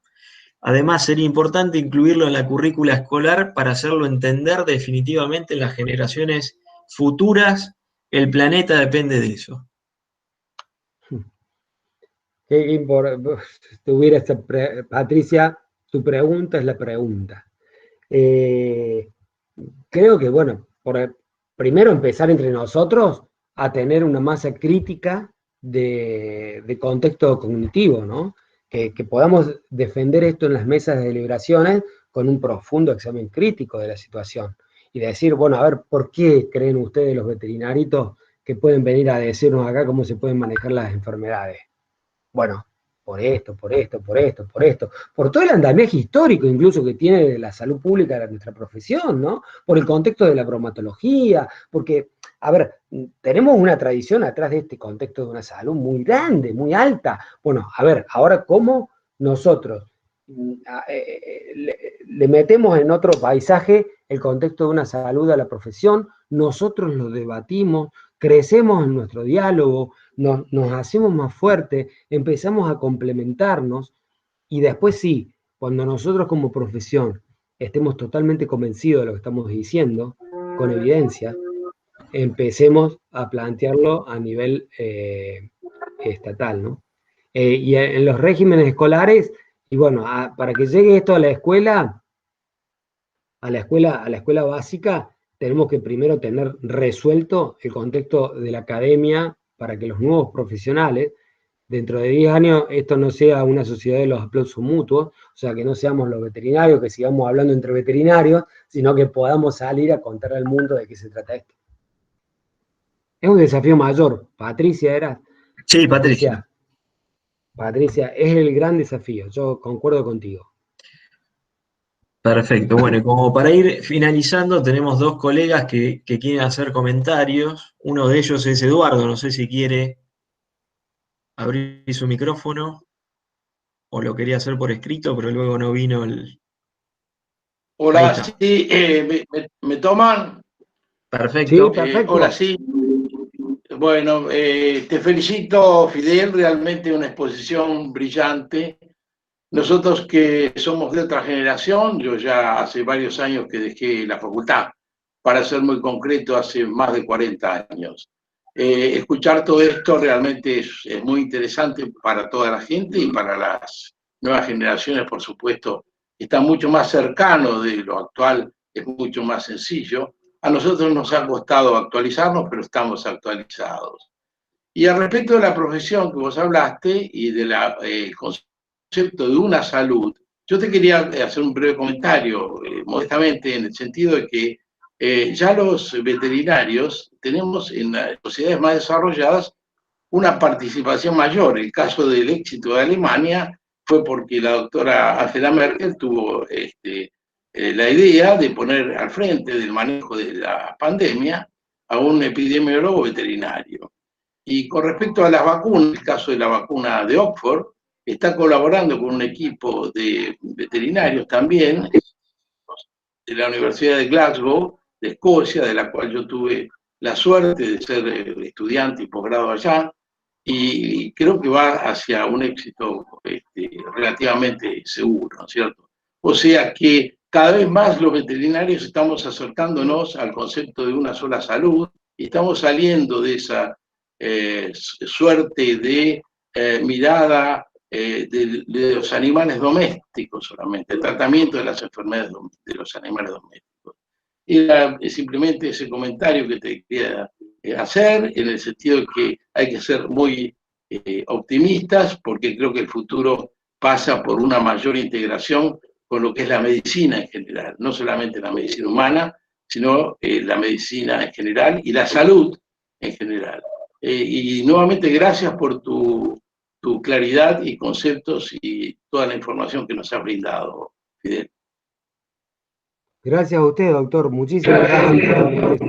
Además, sería importante incluirlo en la currícula escolar para hacerlo entender definitivamente en las generaciones futuras. El planeta depende de eso. Patricia, tu pregunta es la pregunta. Eh, creo que, bueno, primero empezar entre nosotros a tener una masa crítica de contexto cognitivo, ¿no? Que podamos defender esto en las mesas de deliberaciones con un profundo examen crítico de la situación. Y decir, bueno, a ver, ¿por qué creen ustedes los veterinarios que pueden venir a decirnos acá cómo se pueden manejar las enfermedades? Bueno, por esto, por esto, por esto, por esto, por todo el andamiaje histórico incluso que tiene la salud pública de nuestra profesión, ¿no? Por el contexto de la bromatología, porque, a ver, tenemos una tradición atrás de este contexto de una salud muy grande, muy alta. Bueno, a ver, ahora cómo nosotros le metemos en otro paisaje el contexto de una salud a la profesión, nosotros lo debatimos, crecemos en nuestro diálogo, nos hacemos más fuertes, empezamos a complementarnos y después sí, cuando nosotros como profesión estemos totalmente convencidos de lo que estamos diciendo, con evidencia, empecemos a plantearlo a nivel estatal, ¿no? Y en los regímenes escolares, y bueno, para que llegue esto a la escuela, a la escuela básica, tenemos que primero tener resuelto el contexto de la academia para que los nuevos profesionales, dentro de 10 años, esto no sea una sociedad de los aplausos mutuos, o sea, que no seamos los veterinarios, que sigamos hablando entre veterinarios, sino que podamos salir a contar al mundo de qué se trata esto. Es un desafío mayor. Patricia era. Sí, Patricia. Patricia, es el gran desafío. Yo concuerdo contigo. Perfecto. Bueno, y como para ir finalizando, tenemos dos colegas que quieren hacer comentarios. Uno de ellos es Eduardo, no sé si quiere abrir su micrófono o lo quería hacer por escrito, pero luego no vino el... Ahí Hola, está. sí, me toman. Sí, Perfecto. Hola, perfecto. sí. Bueno, te felicito, Fidel, realmente una exposición brillante. Nosotros que somos de otra generación, yo ya hace varios años que dejé la facultad, para ser muy concreto, hace más de 40 años. Escuchar todo esto realmente es muy interesante para toda la gente y para las nuevas generaciones, por supuesto, está mucho más cercano de lo actual, es mucho más sencillo. A nosotros nos ha costado actualizarnos, pero estamos actualizados. Y al respecto de la profesión que vos hablaste y del concepto de una salud, yo te quería hacer un breve comentario, modestamente, en el sentido de que ya los veterinarios tenemos en las sociedades más desarrolladas una participación mayor. El caso del éxito de Alemania fue porque la doctora Angela Merkel tuvo la idea de poner al frente del manejo de la pandemia a un epidemiólogo veterinario. Y con respecto a las vacunas, el caso de la vacuna de Oxford, está colaborando con un equipo de veterinarios también de la Universidad de Glasgow, de Escocia, de la cual yo tuve la suerte de ser estudiante y posgrado allá, y creo que va hacia un éxito relativamente seguro, ¿no es cierto? O sea que cada vez más los veterinarios estamos acercándonos al concepto de una sola salud y estamos saliendo de esa suerte de mirada de los animales domésticos solamente, el tratamiento de las enfermedades de los animales domésticos. Era simplemente ese comentario que te quería hacer, en el sentido de que hay que ser muy optimistas, porque creo que el futuro pasa por una mayor integración con lo que es la medicina en general, no solamente la medicina humana, sino la medicina en general y la salud en general. Y nuevamente gracias por tu claridad y conceptos y toda la información que nos has brindado, Fidel. Gracias a usted, doctor. Muchísimas gracias.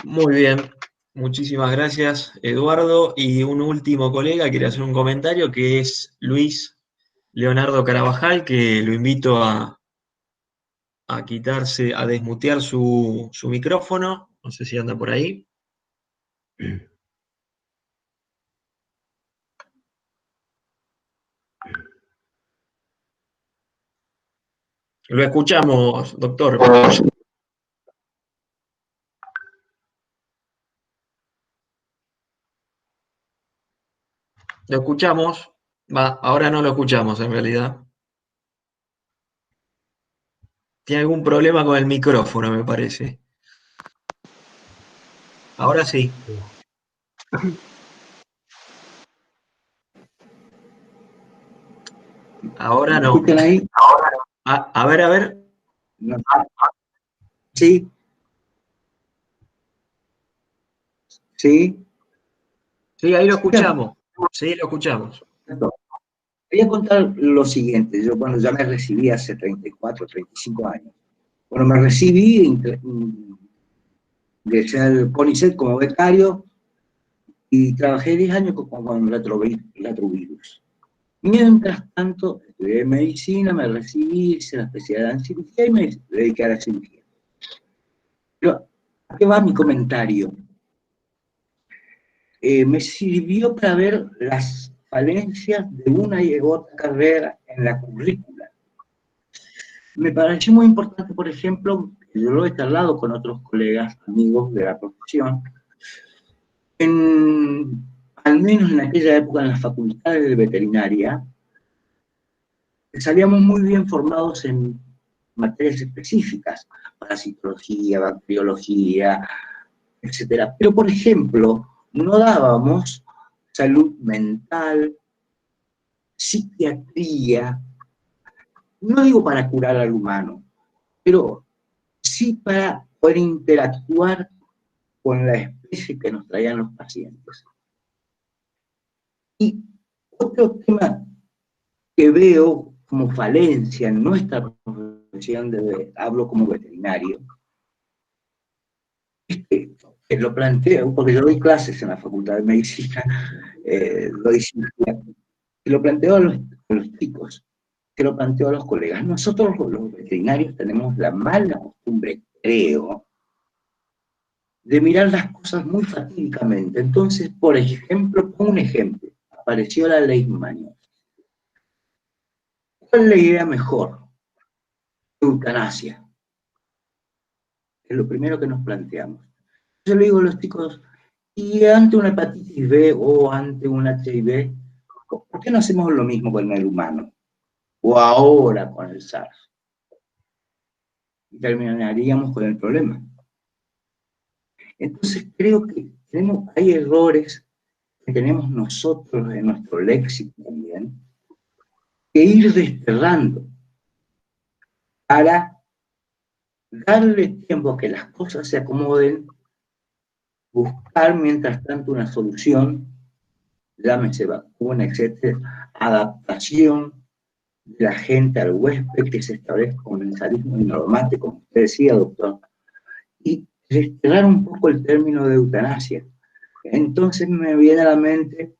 Muy bien, muchísimas gracias, Eduardo. Y un último colega quiere hacer un comentario, que es Luis Leonardo Carabajal, que lo invito a quitarse, a desmutear su micrófono. No sé si anda por ahí. Lo escuchamos, doctor. Lo escuchamos. Va, ahora no lo escuchamos en realidad. Tiene algún problema con el micrófono, me parece. Ahora sí. Ahora no. ¿Escuchan ahí? A ver, a ver. No. Sí. Sí. Sí, ahí lo escuchamos. Sí, lo escuchamos. Voy a contar lo siguiente. Yo, bueno, ya me recibí hace 34, 35 años. Bueno, me recibí, ingresé al CONICET como becario y trabajé 10 años con retrovirus. Mientras tanto, estudié medicina, me recibí, hice la especialidad en cirugía y me dediqué a la cirugía. Pero, ¿a qué va mi comentario? Me sirvió para ver las falencias de una y otra carrera en la currícula. Me pareció muy importante, por ejemplo, yo lo he charlado con otros colegas, amigos de la profesión, al menos en aquella época en las facultades de veterinaria, salíamos muy bien formados en materias específicas, parasitología, bacteriología, etc. Pero, por ejemplo, no dábamos salud mental, psiquiatría, no digo para curar al humano, pero sí para poder interactuar con la especie que nos traían los pacientes. Y otro tema que veo como falencia en nuestra profesión, hablo como veterinario, que lo planteo, porque yo doy clases en la Facultad de Medicina, doy cirugía, y lo planteo a los chicos, que lo planteo a los colegas. Nosotros los veterinarios tenemos la mala costumbre, creo, de mirar las cosas muy fatídicamente. Entonces, por ejemplo, pongo un ejemplo, apareció la ley Mañón. ¿Cuál es la idea mejor? Eutanasia. Es lo primero que nos planteamos. Yo le digo a los chicos, y ante una hepatitis B o ante un HIV, ¿por qué no hacemos lo mismo con el humano? O ahora con el SARS. Y terminaríamos con el problema. Entonces creo que hay errores que tenemos nosotros en nuestro léxico también, que ir desterrando para darle tiempo a que las cosas se acomoden buscar mientras tanto una solución, llámese vacuna, etcétera, adaptación de la gente al huésped, que se establezca comensalismo y normate, como usted decía, doctor, y restaurar un poco el término de eutanasia. Entonces me viene a la mente,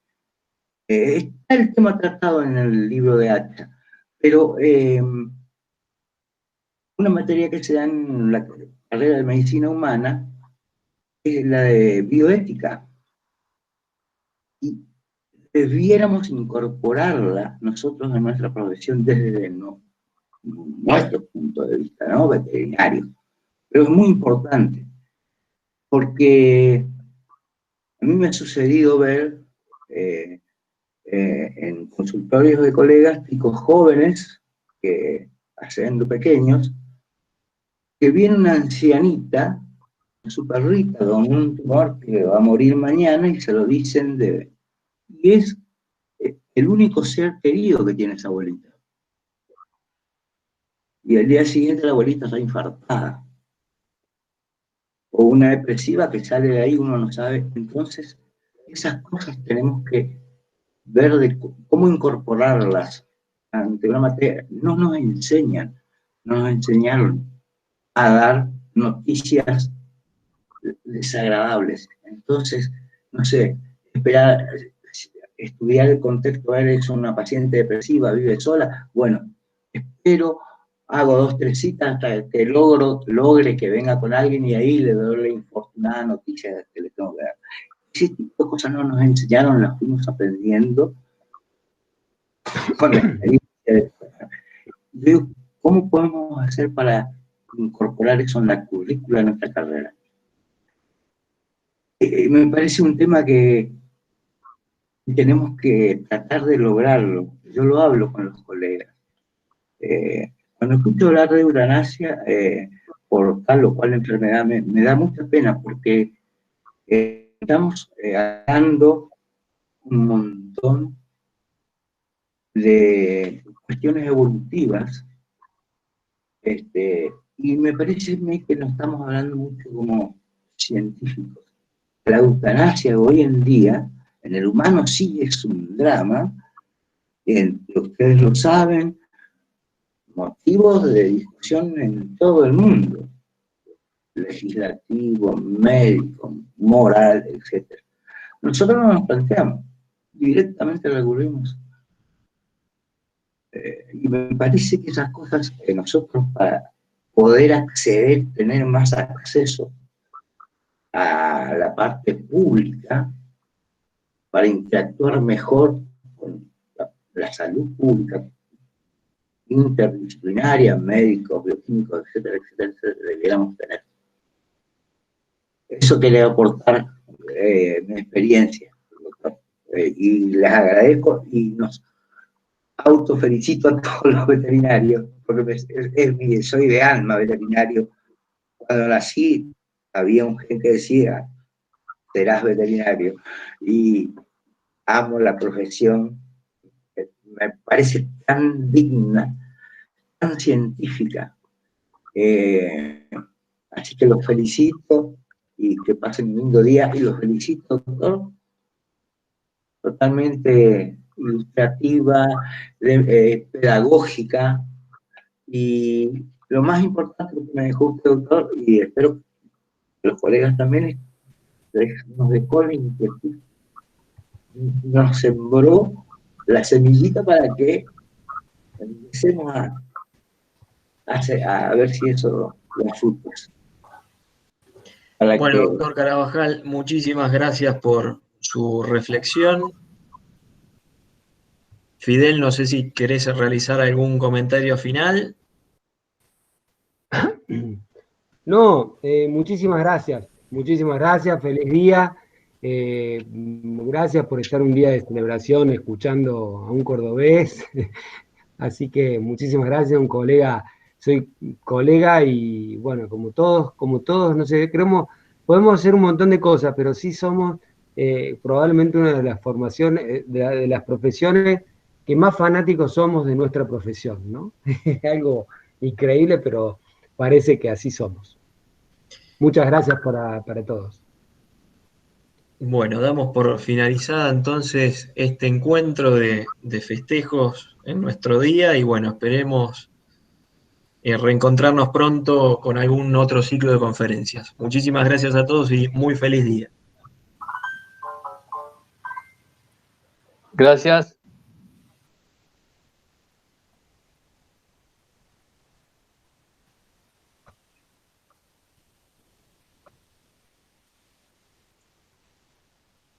está el tema tratado en el libro de Hacha, pero una materia que se da en la carrera de medicina humana es la de bioética, y debiéramos incorporarla nosotros en nuestra profesión desde nuestro punto de vista, ¿no? Veterinario. Pero es muy importante, porque a mí me ha sucedido ver en consultorios de colegas, chicos jóvenes, siendo pequeños, que viene una ancianita, su perrita, con un tumor que va a morir mañana, y se lo dicen y es el único ser querido que tiene esa abuelita. Y al día siguiente la abuelita está infartada. O una depresiva que sale de ahí, uno no sabe. Entonces, esas cosas tenemos que ver de cómo incorporarlas ante una materia. No nos enseñaron a dar noticias desagradables. Entonces, no sé, estudiar el contexto, eres una paciente depresiva, vive sola, bueno, espero, hago 2, 3 citas hasta que logre que venga con alguien, y ahí le doy la infortunada noticia que le tengo que dar. Ese tipo de cosas no nos enseñaron, las fuimos aprendiendo con la experiencia. Yo, ¿cómo podemos hacer para incorporar eso en la currícula de nuestra carrera? Me parece un tema que tenemos que tratar de lograrlo. Yo lo hablo con los colegas. Cuando escucho hablar de eutanasia, por tal o cual enfermedad, me da mucha pena, porque estamos dando un montón de cuestiones evolutivas, y me parece a mí que no estamos hablando mucho como científicos. La eutanasia hoy en día, en el humano, sí es un drama, ustedes lo saben, motivos de discusión en todo el mundo, legislativo, médico, moral, etc. Nosotros no nos planteamos, directamente recurrimos. Y me parece que esas cosas que nosotros, para poder acceder, tener más acceso a la parte pública, para interactuar mejor con la salud pública, interdisciplinaria, médicos, bioquímicos, etcétera, etcétera, etcétera, debiéramos tener. Eso quería aportar mi experiencia, doctor. Y les agradezco y nos autofelicito a todos los veterinarios, porque soy de alma veterinario. Cuando nací había un gen que decía, serás veterinario, y amo la profesión, me parece tan digna, tan científica. Así que los felicito y que pasen un lindo día, y los felicito, doctor, totalmente ilustrativa, pedagógica, y lo más importante que me dejó usted, doctor, y espero que los colegas también, nos dejó la inquietud, nos sembró la semillita para que empecemos a ver si eso da frutos. Bueno, doctor Carabajal, muchísimas gracias por su reflexión. Fidel, no sé si querés realizar algún comentario final. No, muchísimas gracias, feliz día. Gracias por estar un día de celebración escuchando a un cordobés. Así que muchísimas gracias, un colega, soy colega, y bueno, como todos, no sé, podemos hacer un montón de cosas, pero sí somos probablemente una de las formaciones, de las profesiones que más fanáticos somos de nuestra profesión, ¿no? Es algo increíble, pero parece que así somos. Muchas gracias para todos. Bueno, damos por finalizada entonces este encuentro de festejos en nuestro día y bueno, esperemos reencontrarnos pronto con algún otro ciclo de conferencias. Muchísimas gracias a todos y muy feliz día. Gracias.